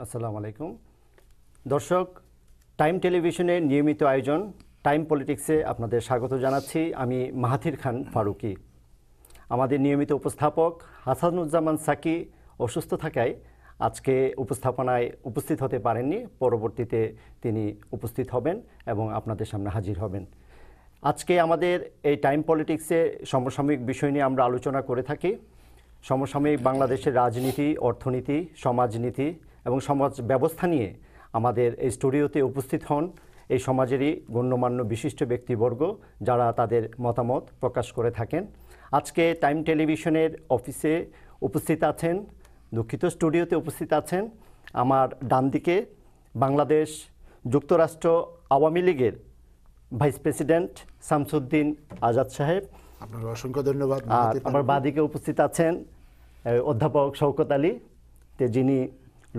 আসসালামু আলাইকুম দর্শক, টাইম টেলিভিশনের নিয়মিত আয়োজন টাইম পলিটিক্সে আপনাদের স্বাগত জানাচ্ছি। আমি মাহাথির খান ফারুকি। আমাদের নিয়মিত উপস্থাপক হাসানুজ্জামান সাকি অসুস্থ থাকায় আজকে উপস্থাপনায় উপস্থিত হতে পারেননি। পরবর্তীতে তিনি উপস্থিত হবেন এবং আপনাদের সামনে হাজির হবেন। আজকে আমাদের এই টাইম পলিটিক্সে সমসাময়িক বিষয় নিয়ে আমরা আলোচনা করে থাকি। সমসাময়িক বাংলাদেশের রাজনীতি, অর্থনীতি, সমাজনীতি এবং সমাজ ব্যবস্থা নিয়ে আমাদের এই স্টুডিওতে উপস্থিত হন এই সমাজেরই গণ্যমান্য বিশিষ্ট ব্যক্তিবর্গ, যারা তাদের মতামত প্রকাশ করে থাকেন। আজকে টাইম টেলিভিশনের অফিসে উপস্থিত আছেন, স্টুডিওতে উপস্থিত আছেন আমার ডান দিকে বাংলাদেশ যুক্তরাষ্ট্র আওয়ামী লীগের ভাইস প্রেসিডেন্ট শামসুদ্দিন আজাদ সাহেব। আপনাকে অসংখ্য ধন্যবাদ। আর আমার বাঁদিকে উপস্থিত আছেন অধ্যাপক শওকত আলী, যিনি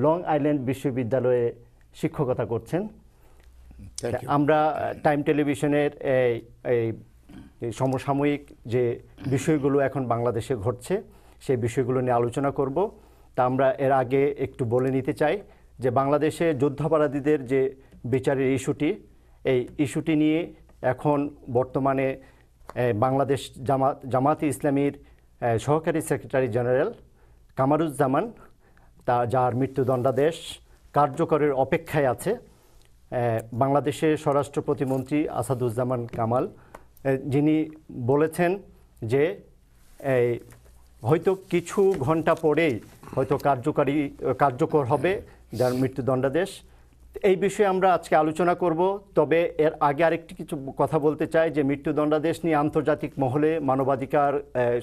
লং আইল্যান্ড বিশ্ববিদ্যালয়ে শিক্ষকতা করছেন। আমরা টাইম টেলিভিশনের এই সমসাময়িক যে বিষয়গুলো এখন বাংলাদেশে ঘটছে সেই বিষয়গুলো নিয়ে আলোচনা করব। তা আমরা এর আগে একটু বলে নিতে চাই যে বাংলাদেশে যুদ্ধাপরাধীদের যে বিচারের ইস্যুটি, এই ইস্যুটি নিয়ে এখন বর্তমানে বাংলাদেশ জামাতে ইসলামীর সহকারী সেক্রেটারি জেনারেল কামারুজ্জামান, যার মৃত্যুদণ্ডাদেশ কার্যকরের অপেক্ষায় আছে, বাংলাদেশের স্বরাষ্ট্র প্রতিমন্ত্রী আসাদুজ্জামান কামাল, যিনি বলেছেন যে হয়তো কিছু ঘন্টা পরেই হয়তো কার্যকর হবে যার মৃত্যুদণ্ডাদেশ। এই বিষয়ে আমরা আজকে আলোচনা করব। তবে এর আগে আরেকটি কিছু কথা বলতে চাই যে মৃত্যুদণ্ডাদেশ নিয়ে আন্তর্জাতিক মহলে মানবাধিকার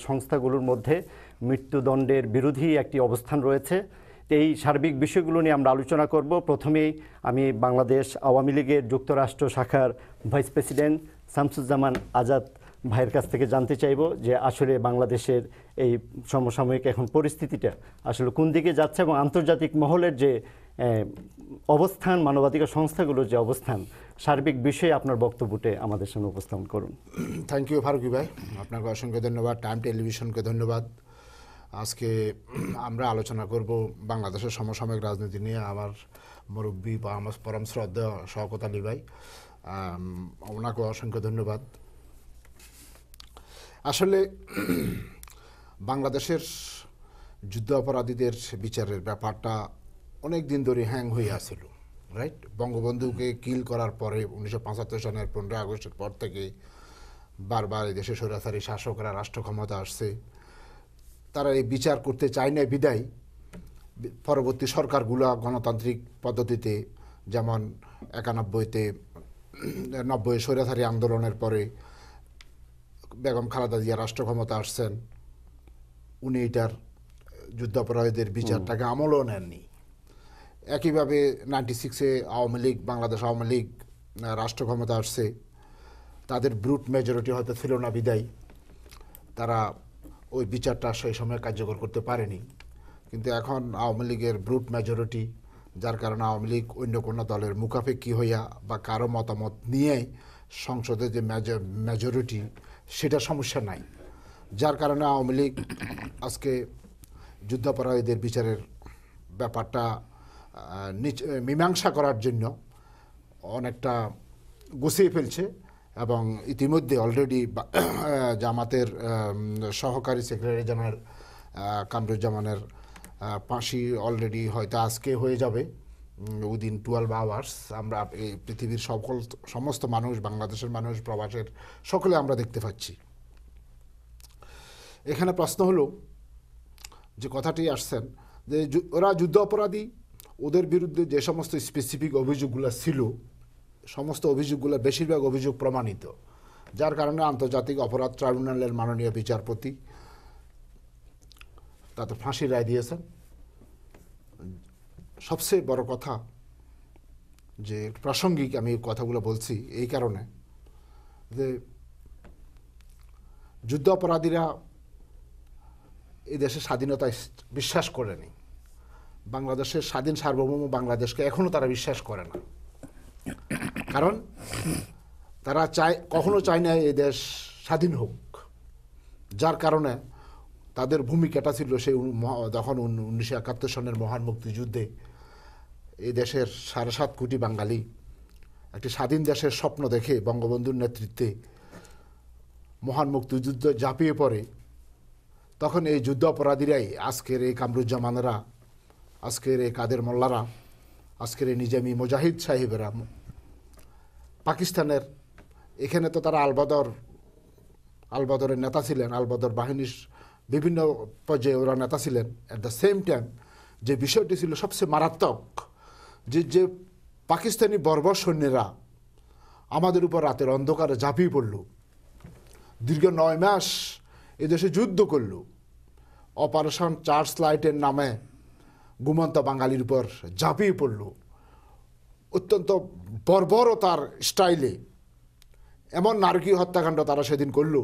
সংস্থাগুলোর মধ্যে মৃত্যুদণ্ডের বিরোধী একটি অবস্থান রয়েছে। এই সার্বিক বিষয়গুলো নিয়ে আমরা আলোচনা করব। প্রথমেই আমি বাংলাদেশ আওয়ামী লীগের যুক্তরাষ্ট্র শাখার ভাইস প্রেসিডেন্ট শামসুজ্জামান আজাদ ভাইয়ের কাছ থেকে জানতে চাইব যে আসলে বাংলাদেশের এই সমসাময়িক এখন পরিস্থিতিটা আসলে কোন দিকে যাচ্ছে এবং আন্তর্জাতিক মহলের যে অবস্থান, মানবাধিকার সংস্থাগুলোর যে অবস্থান, সার্বিক বিষয়ে আপনার বক্তব্যটি আমাদের সামনে উপস্থাপন করুন। থ্যাংক ইউ ফারুকি ভাই, আপনাকে অসংখ্য ধন্যবাদ। টাইম টেলিভিশনকে ধন্যবাদ। আজকে আমরা আলোচনা করব বাংলাদেশের সমসাময়িক রাজনীতি নিয়ে। আমার মুরব্বী বা আমার পরম শ্রদ্ধা শওকত আলী ভাই, ওনাকে অসংখ্য ধন্যবাদ। আসলে বাংলাদেশের যুদ্ধ অপরাধীদের বিচারের ব্যাপারটা অনেক দিন ধরে হ্যাং হয়ে আসছিল, রাইট? বঙ্গবন্ধুকে কিল করার পরে 1975 সনের 15 আগস্টের পর থেকে বারবার এই দেশে স্বৈরাচারী শাসকরা রাষ্ট্র ক্ষমতা আসছে। তারা এই বিচার করতে চায় না বিদায় পরবর্তী সরকারগুলো গণতান্ত্রিক পদ্ধতিতে, যেমন 91-তে 90 স্বৈরাচারী আন্দোলনের পরে বেগম খালেদা জিয়া রাষ্ট্র ক্ষমতা আসছেন, উনি এটার যুদ্ধাপরাধীদের বিচারটাকে আমলও নেননি। একইভাবে 96-এ আওয়ামী লীগ, বাংলাদেশ আওয়ামী লীগ রাষ্ট্র ক্ষমতা আসছে, তাদের ব্রুট মেজরিটি হয়তো ছিল না বিদায় তারা ওই বিচারটা সেই সময় কার্যকর করতে পারেনি। কিন্তু এখন আওয়ামী লীগের ব্রুট মেজরিটি, যার কারণে আওয়ামী লীগ অন্য কোনো দলের মুখাপেক্ষী হইয়া বা কারো মতামত নিয়ে সংসদে যে মেজরিটি, সেটা সমস্যা নাই। যার কারণে আওয়ামী লীগ আজকে যুদ্ধাপরাধীদের বিচারের ব্যাপারটা মীমাংসা করার জন্য অনেকটা গুছিয়ে ফেলছে এবং ইতিমধ্যে অলরেডি জামাতের সহকারী সেক্রেটারি জেনারেল কামরুজ্জামানের ফাঁসি অলরেডি হয়তো আজকে হয়ে যাবে, উইদিন 12 আওয়ার্স। আমরা এই পৃথিবীর সমস্ত মানুষ, বাংলাদেশের মানুষ, প্রবাসের সকলে আমরা দেখতে পাচ্ছি। এখানে প্রশ্ন হলো যে কথাটি আসছেন যে ওরা যুদ্ধ অপরাধী, ওদের বিরুদ্ধে যে সমস্ত স্পেসিফিক অভিযোগগুলো ছিল, সমস্ত অভিযোগগুলো বেশিরভাগ অভিযোগ প্রমাণিত, যার কারণে আন্তর্জাতিক অপরাধ ট্রাইব্যুনালের মাননীয় বিচারপতি তাতে ফাঁসির রায় দিয়েছেন। সবচেয়ে বড় কথা যে প্রাসঙ্গিক আমি কথাগুলো বলছি এই কারণে যে যুদ্ধ অপরাধীরা এই দেশের স্বাধীনতায় বিশ্বাস করেনি। বাংলাদেশের স্বাধীন সার্বভৌম বাংলাদেশকে এখনো তারা বিশ্বাস করে না, কারণ তারা কখনো চায় না এই দেশ স্বাধীন হোক। যার কারণে তাদের ভূমিকাটা ছিল সেই যখন 1971 সনের মহান মুক্তিযুদ্ধে এই দেশের 7.5 কোটি বাঙালি একটি স্বাধীন দেশের স্বপ্ন দেখে বঙ্গবন্ধুর নেতৃত্বে মহান মুক্তিযুদ্ধ ঝাঁপিয়ে পড়ে, তখন এই যুদ্ধ অপরাধীরাই, আজকের এই কামরুজ্জামানেরা, আজকের এই কাদের মোল্লারা, আজকের এই নিজামী মুজাহিদ সাহেবেরা, পাকিস্তানের এখানে তো তারা আলবদরের নেতা ছিলেন, আলবদর বাহিনীর বিভিন্ন পর্যায়ে ওরা নেতা ছিলেন। অ্যাট দ্য সেম টাইম যে বিষয়টি ছিল সবচেয়ে মারাত্মক, যে পাকিস্তানি বর্বর সৈন্যরা আমাদের উপর রাতের অন্ধকারে ঝাঁপিয়ে পড়ল, দীর্ঘ 9 মাস এদেশে যুদ্ধ করল, অপারেশন চার্জ লাইটের নামে ঘুমন্ত বাঙালির উপর ঝাঁপিয়ে পড়ল, অত্যন্ত বর্বরতার স্টাইলে এমন নারকীয় হত্যাকাণ্ড তারা সেদিন করল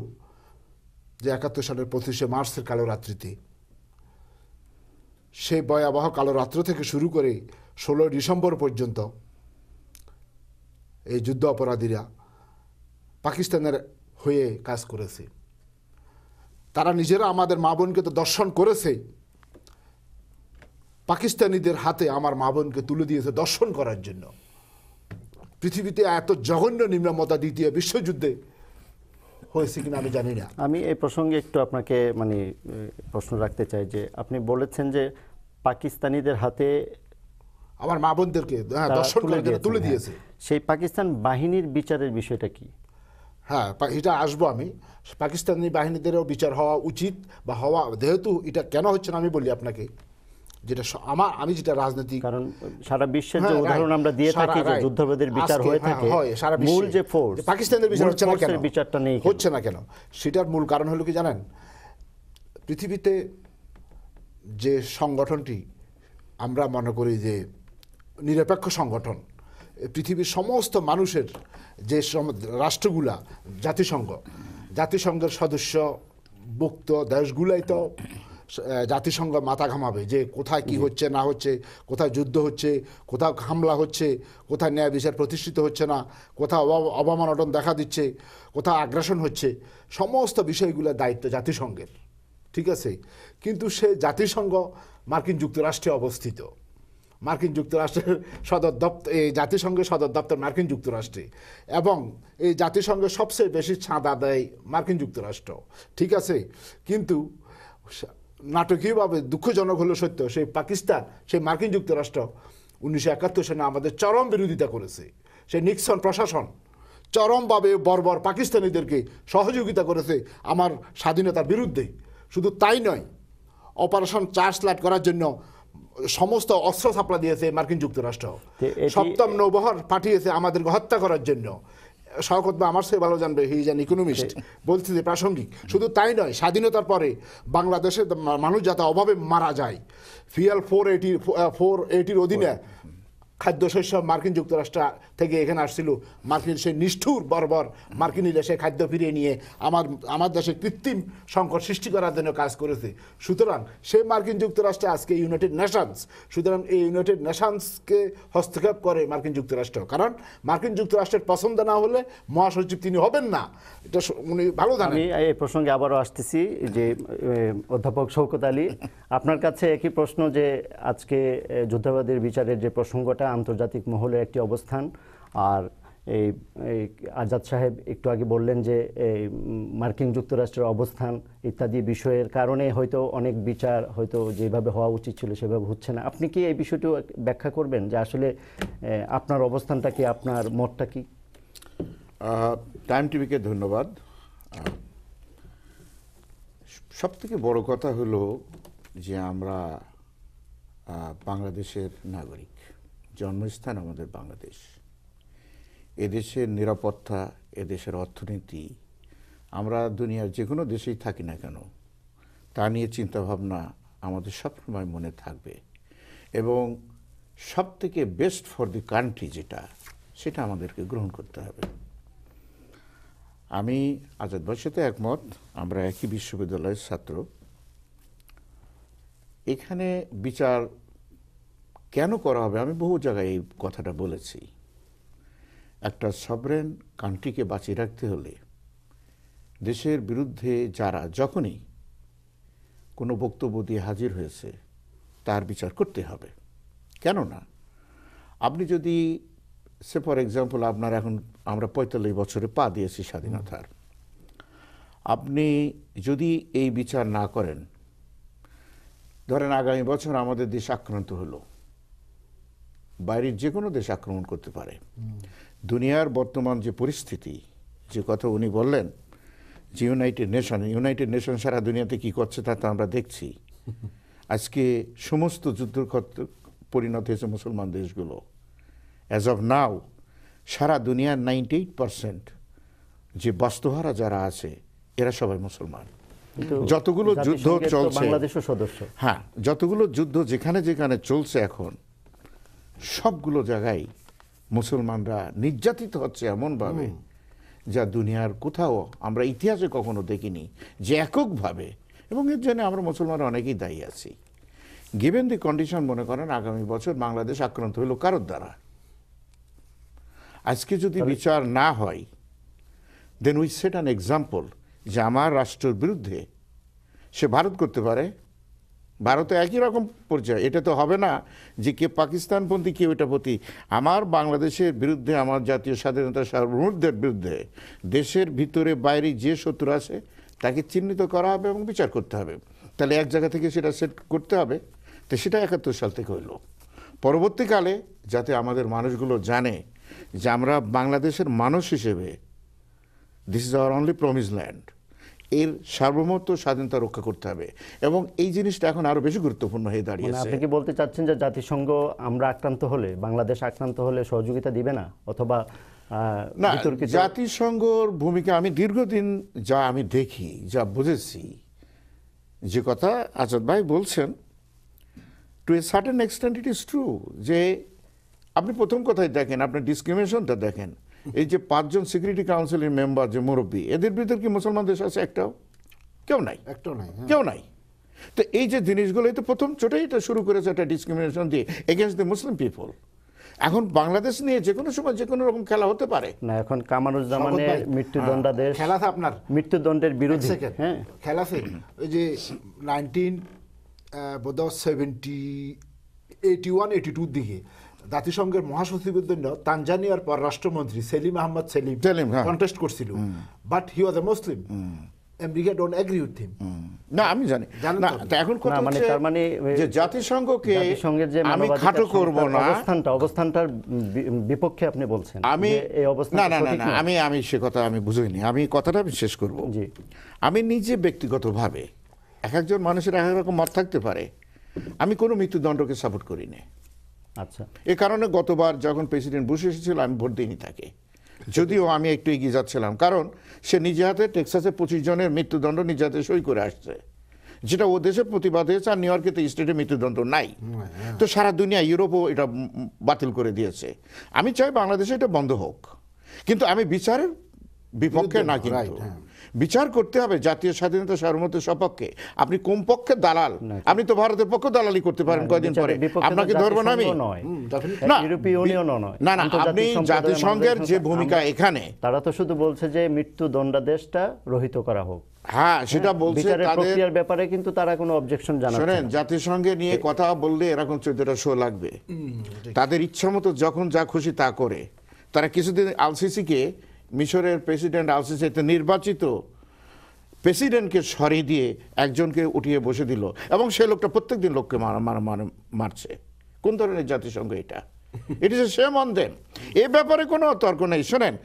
যে 71 সালের 25শে মার্চের কালো রাত্রিতে, সেই ভয়াবহ কালো রাত্র থেকে শুরু করে 16 ডিসেম্বর পর্যন্ত এই যুদ্ধ অপরাধীরা পাকিস্তানের হয়ে কাজ করেছে। তারা নিজেরা আমাদের মা বোনকে তো দর্শন করেছে, পাকিস্তানিদের হাতে আমার মা বোনকে তুলে দিয়েছে দর্শন করার জন্য। পৃথিবীতে এত জঘন্য নিম্নমতা দ্বিতীয় বিশ্বযুদ্ধে হয়েছে কিনা আমি জানি না। আমি এই প্রসঙ্গে একটু আপনাকে প্রশ্ন রাখতে চাই যে আপনি বলেছেন যে পাকিস্তানিদের হাতে আমার মা বোনদেরকে দর্শন করার জন্য তুলে দিয়েছে। সেই পাকিস্তান বাহিনীর বিচারের বিষয়টা কি? হ্যাঁ, এটা আসবো আমি। পাকিস্তানি বাহিনীদেরও বিচার হওয়া উচিত বা হওয়া, যেহেতু এটা কেন হচ্ছে না আমি বলি আপনাকে, যেটা আমি যেটা রাজনীতি, কারণ সারা বিশ্বের যে উদাহরণ আমরা দিয়ে থাকি যে যুদ্ধাপরাধীর বিচার হয়ে থাকে, মূল যে ফোর্স পাকিস্তানের বিচার হচ্ছে না কেন, বিচারটা নেই হচ্ছে না কেন, সেটার মূল কারণ হলো কি জানেন? পৃথিবীতে যে সংগঠনটি আমরা মনে করি যে নিরপেক্ষ সংগঠন, পৃথিবীর সমস্ত মানুষের যে রাষ্ট্রগুলা, জাতিসংঘের সদস্যভুক্ত দেশগুলাই তো জাতিসংঘ মাথা ঘামাবে যে কোথায় কি হচ্ছে না হচ্ছে, কোথায় যুদ্ধ হচ্ছে, কোথাও হামলা হচ্ছে, কোথায় ন্যায় বিচার প্রতিষ্ঠিত হচ্ছে না, কোথাও অবমাননা দেখা দিচ্ছে, কোথাও আগ্রাসন হচ্ছে, সমস্ত বিষয়গুলোর দায়িত্ব জাতিসংঘের, ঠিক আছে? কিন্তু সে জাতিসংঘ মার্কিন যুক্তরাষ্ট্রে অবস্থিত, মার্কিন যুক্তরাষ্ট্রের সদর দপ্তর, এই জাতিসংঘের সদর দপ্তর মার্কিন যুক্তরাষ্ট্রে, এবং এই জাতিসংঘের সবচেয়ে বেশি চাঁদা দেয় মার্কিন যুক্তরাষ্ট্র, ঠিক আছে? কিন্তু নাটকীয়ভাবে দুঃখজনক হলো সত্য, সেই পাকিস্তান, সেই মার্কিন যুক্তরাষ্ট্র 1971 সালে আমাদের চরম বিরোধিতা করেছে। সেই নিক্সন প্রশাসন চরমভাবে বর্বর পাকিস্তানিদেরকে সহযোগিতা করেছে আমার স্বাধীনতার বিরুদ্ধে। শুধু তাই নয়, অপারেশন চার্জ লাইট করার জন্য সমস্ত অস্ত্র সাপ্লাই দিয়েছে মার্কিন যুক্তরাষ্ট্র, 7ম নৌবহর পাঠিয়েছে আমাদেরকে হত্যা করার জন্য। শওকত বা আমার সে ভালো জানবে, হি ইজ অ্যান ইকোনমিস্ট, বলছে যে প্রাসঙ্গিক। শুধু তাই নয়, স্বাধীনতার পরে বাংলাদেশের মানুষ যাতে অভাবে মারা যায়, ফিয়াল 480 অধীনে খাদ্যশস্য মার্কিন যুক্তরাষ্ট্র থেকে এখানে আসছিল, মার্কিন সেই নিষ্ঠুর বর্বর মার্কিনীরা সে খাদ্য ফিরিয়ে নিয়ে আমার দেশে কৃত্রিম সংকট সৃষ্টি করার জন্য কাজ করেছে। সুতরাং সে মার্কিন যুক্তরাষ্ট্রে আজকে ইউনাইটেড নেশনস, সুতরাং এই ইউনাইটেড নেশনসকে হস্তক্ষেপ করে মার্কিন যুক্তরাষ্ট্র, কারণ মার্কিন যুক্তরাষ্ট্রের পছন্দ না হলে মহাসচিব তিনি হবেন না, এটা উনি ভালো জানেন। আমি এই প্রসঙ্গে আবারও আসতেছি যে অধ্যাপক শওকত আলী, আপনার কাছে একই প্রশ্ন যে আজকে যুদ্ধাপরাধীর বিচারের যে প্রসঙ্গটা আন্তর্জাতিক মহলের একটি অবস্থান, আর এই আজাদ সাহেব একটু আগে বললেন যে এই মার্কিন যুক্তরাষ্ট্রের অবস্থান ইত্যাদি বিষয়ের কারণে হয়তো অনেক বিচার হয়তো যেভাবে হওয়া উচিত ছিল সেভাবে হচ্ছে না। আপনি কি এই বিষয়টি ব্যাখ্যা করবেন যে আসলে আপনার অবস্থানটা কি, আপনার মতটা কি? টাইম টিভিকে ধন্যবাদ। সবথেকে বড় কথা হলো যে আমরা বাংলাদেশের নাগরিক, জন্মস্থান আমাদের বাংলাদেশ, এদেশের নিরাপত্তা, এদেশের অর্থনীতি, আমরা দুনিয়ার যে কোনো দেশেই থাকি না কেন তা নিয়ে চিন্তাভাবনা আমাদের সবসময় মনে থাকবে, এবং সবথেকে বেস্ট ফর দি কান্ট্রি যেটা, সেটা আমাদেরকে গ্রহণ করতে হবে। আমি আজাদ ভাইয়ের সাথে একমত, আমরা একই বিশ্ববিদ্যালয়ের ছাত্র। এখানে বিচার কেন করা হবে, আমি বহু জায়গায় এই কথাটা বলেছি। একটা সভরেন কান্ট্রিকে বাঁচিয়ে রাখতে হলে দেশের বিরুদ্ধে যারা যখনই কোনো বক্তব্য দিয়ে হাজির হয়েছে তার বিচার করতে হবে। কেননা আপনি যদি সে ফর এক্সাম্পল আপনার এখন আমরা ৪৫ বছরে পা দিয়েছি স্বাধীনতার, আপনি যদি এই বিচার না করেন, ধরেন আগামী বছর আমাদের দেশ আক্রান্ত হলো, বাইরের যে কোনো দেশ আক্রমণ করতে পারে। দুনিয়ার বর্তমান যে পরিস্থিতি, যে কথা উনি বললেন যে ইউনাইটেড নেশন সারা দুনিয়াতে কি করছে তা তো আমরা দেখছি। আজকে সমস্ত যুদ্ধ পরিণত হয়েছে মুসলমান দেশগুলো। অ্যাজ অফ নাও সারা দুনিয়ার 98% যে বাস্তুহারা যারা আছে এরা সবাই মুসলমান। যতগুলো যুদ্ধ চলছে, বাংলাদেশও সদস্য, হ্যাঁ, যতগুলো যুদ্ধ যেখানে যেখানে চলছে এখন, সবগুলো জায়গায় মুসলমানরা নির্যাতিত হচ্ছে এমনভাবে যা দুনিয়ার কোথাও আমরা ইতিহাসে কখনো দেখিনি, যে এককভাবে। এবং এর জন্য আমরা মুসলমানরা অনেকেই দায়ী আছি। গিভেন দি কন্ডিশন, মনে করেন আগামী বছর বাংলাদেশ আক্রান্ত হইল কারোর দ্বারা, আজকে যদি বিচার না হয়, then we set an example যে আমার রাষ্ট্রের বিরুদ্ধে সে ভারত করতে পারে। ভারতে একই রকম পর্যায়ে, এটা তো হবে না যে কে পাকিস্তানপন্থী কেউ এটাপন্থী। আমার বাংলাদেশের বিরুদ্ধে, আমার জাতীয় স্বাধীনতা সার্বভৌমত্বের বিরুদ্ধে দেশের ভিতরে বাইরে যে শত্রু আছে তাকে চিহ্নিত করা হবে এবং বিচার করতে হবে। তাহলে এক জায়গা থেকে সেটা সেট করতে হবে। তো সেটা ৭১ সাল থেকে হইল। পরবর্তীকালে যাতে আমাদের মানুষগুলো জানে যে আমরা বাংলাদেশের মানুষ হিসেবে this is our only promise land, এর সার্বভৌমত্ব স্বাধীনতা রক্ষা করতে হবে। এবং এই জিনিসটা এখন আরো বেশি গুরুত্বপূর্ণ হয়ে দাঁড়িয়েছে। আপনি কি বলতে চাচ্ছেন যে জাতিসংঘ আমরা আক্রান্ত হলে, বাংলাদেশ আক্রান্ত হলে সহযোগিতা দিবে না, অথবা না, জাতিসংঘর ভূমিকা আমি দীর্ঘদিন যা আমি দেখি, যা বুঝেছি, যে কথা আজাদ ভাই বলছেন, to a certain extent it is true. যে আপনি প্রথম কথায় দেখেন, আপনি ডিসক্রিমিনেশনটা দেখেন। এই যে 5 জন সিকিউরিটি কাউন্সিলের মেম্বার যে মুরব্বী, এদের ভিতর কি মুসলমান দেশ আছে? একটাও? কেউ নাই, একটাও নাই, কেউ নাই। তো এই যে জিনিসগুলো, তো প্রথম ছোটই এটা শুরু করেছে একটা ডিসক্রিমিনেশন দিয়ে এগেনস্ট দ্য মুসলিম পিপল। এখন বাংলাদেশ নিয়ে যে কোনো সময় যে কোনো রকম খেলা হতে পারে না। এখন কামারুজ্জামানের মৃত্যুদণ্ডাদেশ, খেলা আছে আপনার মৃত্যুদণ্ডের বিরোধী, হ্যাঁ খেলা আছে। ওই যে 1981-82 দিকে জাতিসংঘের মহাসচিবের জন্য তানজানিয়ার পররাষ্ট্রমন্ত্রী সেলিম আহমদ সেলিম কন্টেস্ট করছিল, but he was A Muslim. America don't agree with him. না, আমি জানি না। এখন কথা হচ্ছে তার মানে যে জাতিসংঘকে যে আমি খাটো করব না, অবস্থানটার বিপক্ষে আপনি বলছেন। আমি এই অবস্থান, না, আমি সে কথা আমি বুঝিনি। আমি কথাটা শেষ করব। আমি নিজে ব্যক্তিগতভাবে, এক একজন মানুষের এক রকম মত থাকতে পারে, আমি কোনো মৃত্যুদণ্ডকে সাপোর্ট করি না। আচ্ছা, এ কারণে গতবার যখন প্রেসিডেন্ট বুশ এসেছিল আমি ভোট দিইনি তাকে, যদিও আমি একটু এগিয়ে যাচ্ছিলাম। কারণ সে নিজে হাতে টেক্সাসে 25 জনের মৃত্যুদণ্ড নিজে হাতে সই করে আসছে, যেটা ও দেশে প্রতিবাদ হয়েছে। আর নিউ ইয়র্কে তো স্টেটে মৃত্যুদণ্ড নাই। তো সারা দুনিয়া, ইউরোপও এটা বাতিল করে দিয়েছে। আমি চাই বাংলাদেশে এটা বন্ধ হোক, কিন্তু আমি বিচারের বিপক্ষে না। কিন্তু বিচার করতে হবে জাতীয় স্বাধীনতা সার্বভৌমত্বের সপক্ষে। আপনি কমপক্ষে দালাল, আপনি তো ভারতের পক্ষে দালালি করতে পারেন কয়দিন পরে, আপনাকে ধরবো না আমি। না, আপনি জাতিসংঘের যে ভূমিকা এখানে, তারা তো শুধু বলছে যে মৃত্যুদণ্ডাদেশটা রহিত করা হোক। হ্যাঁ, সেটা বলছে। তাদের ব্যাপারে কিন্তু তারা কোনো অবজেকশন জানাচ্ছে না। শোনেন, জাতিসংঘে নিয়ে কথা বললে এরকম 14টা শো লাগবে। তাদের ইচ্ছা মতো যখন যা খুশি তা করে। তারা কিছুদিন আল-সিসিকে, মিশরের প্রেসিডেন্ট আল-সিসি নির্বাচিত প্রেসিডেন্টকে সরিয়ে দিয়ে একজনকে উঠিয়ে বসে দিল, এবং সেই লোকটা প্রত্যেকদিন লোককে মারছে। কোন ধরনের জাতিসংঘ এটা? It is a shame on them. এ ব্যাপারে কোনো তর্ক নেই। শোনেন,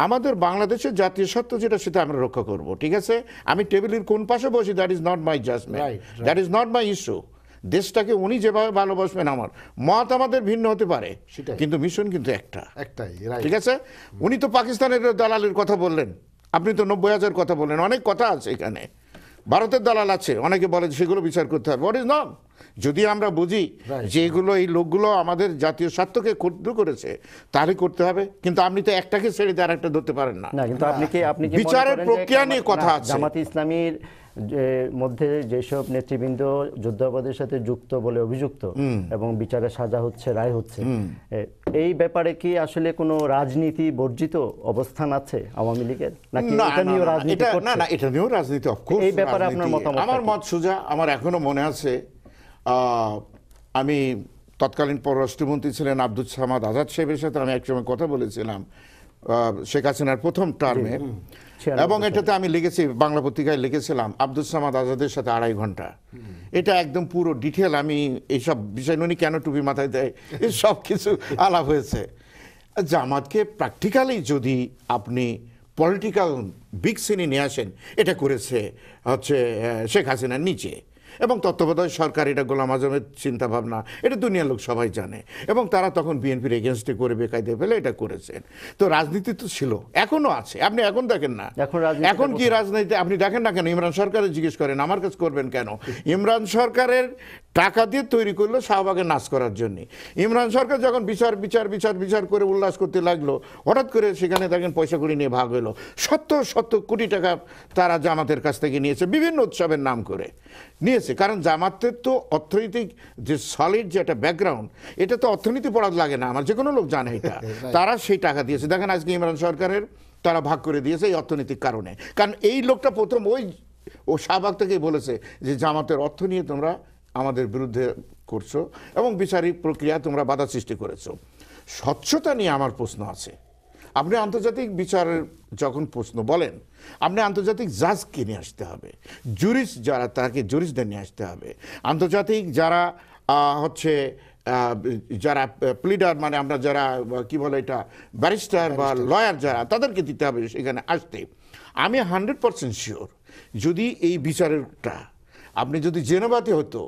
আমাদের বাংলাদেশের জাতীয় সত্য যেটা, সেটা আমরা রক্ষা করব, ঠিক আছে? আমি টেবিলের কোন পাশে বসি, that is not my judgement, that is not my issue. দেশটাকে উনি যেভাবে ভালোবাসবেন, আমার মত আমাদের ভিন্ন হতে পারে, কিন্তু মিশন কিন্তু একটাই, ঠিক আছে? উনি তো পাকিস্তানের দালালের কথা বললেন, আপনি তো 90,000 কথা বললেন, অনেক কথা আছে এখানে। ভারতের দালাল আছে, অনেকে বলে সেগুলো বিচার করতে হবে। What is not? যদি আমরা বুঝি যে এগুলো, এই লোকগুলো আমাদের জাতীয় স্বার্থকে ক্ষুদ্র করেছে, তাহলে করতে হবে। কিন্তু আপনি তো একটাকে ছেড়ে দিয়ে আরেকটা ধরতে পারেন না। কিন্তু আপনি কি বিচারের প্রক্রিয়া নিয়ে কথা আছে। জামাত ইসলামীর মধ্যে যেসব নেতৃবৃন্দ যুদ্ধাপরাধের সাথে যুক্ত বলে অভিযুক্ত এবং বিচারে সাজা হচ্ছে, রায় হচ্ছে, এই ব্যাপারে কি আসলে কোনো রাজনীতি বর্জিত অবস্থান আছে আওয়ামী লীগের, নাকি এটা নিয়েও রাজনীতি করছে? না, এটা নিয়েও রাজনীতি, অফকোর্স। এই ব্যাপারে আপনার মতামত? আমার মত সোজা। আমার এখনো মনে আছে, আমি তৎকালীন পররাষ্ট্রমন্ত্রী ছিলেন আব্দুল সামাদ আজাদ সাহেবের সাথে আমি একসময় কথা বলেছিলাম শেখ হাসিনার প্রথম টার্মে, এবং এটাতে আমি লিখেছি, বাংলা পত্রিকায় লিখেছিলাম আব্দুল সামাদ আজাদের সাথে 2.5 ঘন্টা। এটা একদম পুরো ডিটেল, আমি এইসব বিষয় উনি কেন টুপি মাথায় দেয় এই সব কিছু আলাপ হয়েছে। জামাতকে প্র্যাকটিক্যালি যদি আপনি পলিটিক্যাল বিগ সিনে নিয়ে আসেন, এটা করেছে হচ্ছে শেখ হাসিনার নিচে, এবং তত্ত্বাবধায়ক সরকার, এটা গোলাম আজমের চিন্তাভাবনা, এটা দুনিয়ার লোক সবাই জানে, এবং তারা তখন বিএনপির এগেনস্টে করে বেকায়দে ফেলে এটা করেছেন। তো রাজনীতি তো ছিল, এখনো আছে, আপনি এখন দেখেন না, এখন কি রাজনীতি আপনি দেখেন না কেন? ইমরান সরকারের জিজ্ঞেস করেন, আমার কাছে করবেন কেন? ইমরান সরকারের টাকা দিয়ে তৈরি করলো শাহবাগে নাচ করার জন্য। ইমরান সরকার যখন বিচার বিচার বিচার বিচার করে উল্লাস করতে লাগলো, হঠাৎ করে সেখানে দেখেন পয়সা কড়ি নিয়ে ভাগ হলো। 70 কোটি টাকা তারা জামাতের কাছ থেকে নিয়েছে, বিভিন্ন উৎসবের নাম করে নিয়েছে। কারণ জামাতের তো অর্থনৈতিক যে সলিড যে একটা ব্যাকগ্রাউন্ড, এটা তো অর্থনীতি পড়া লাগে না, আমার যে কোনো লোক জানে এটা। তারা সেই টাকা দিয়েছে। দেখেন আজকে ইমরান সরকারের তারা ভাগ করে দিয়েছে এই অর্থনৈতিক কারণে। কারণ এই লোকটা প্রথম ও শাহবাগ থেকেই বলেছে যে জামাতের অর্থ নিয়ে তোমরা আমাদের বিরুদ্ধে করছো এবং বিচারিক প্রক্রিয়া তোমরা বাধা সৃষ্টি করেছো। স্বচ্ছতা নিয়ে আমার প্রশ্ন আছে। আপনি আন্তর্জাতিক বিচারের যখন প্রশ্ন বলেন, আপনি আন্তর্জাতিক জাজকে নিয়ে আসতে হবে, জুরিস্ট যারা তাকে জুরিস্টদের নিয়ে আসতে হবে, আন্তর্জাতিক যারা হচ্ছে যারা প্লিডার, মানে আমরা যারা কি বলে এটা ব্যারিস্টার বা লয়ার যারা, তাদেরকে দিতে হবে সেখানে আসতে। আমি 100% শিওর যদি এই বিচারেরটা আপনি যদি জেনেভাতে হতো,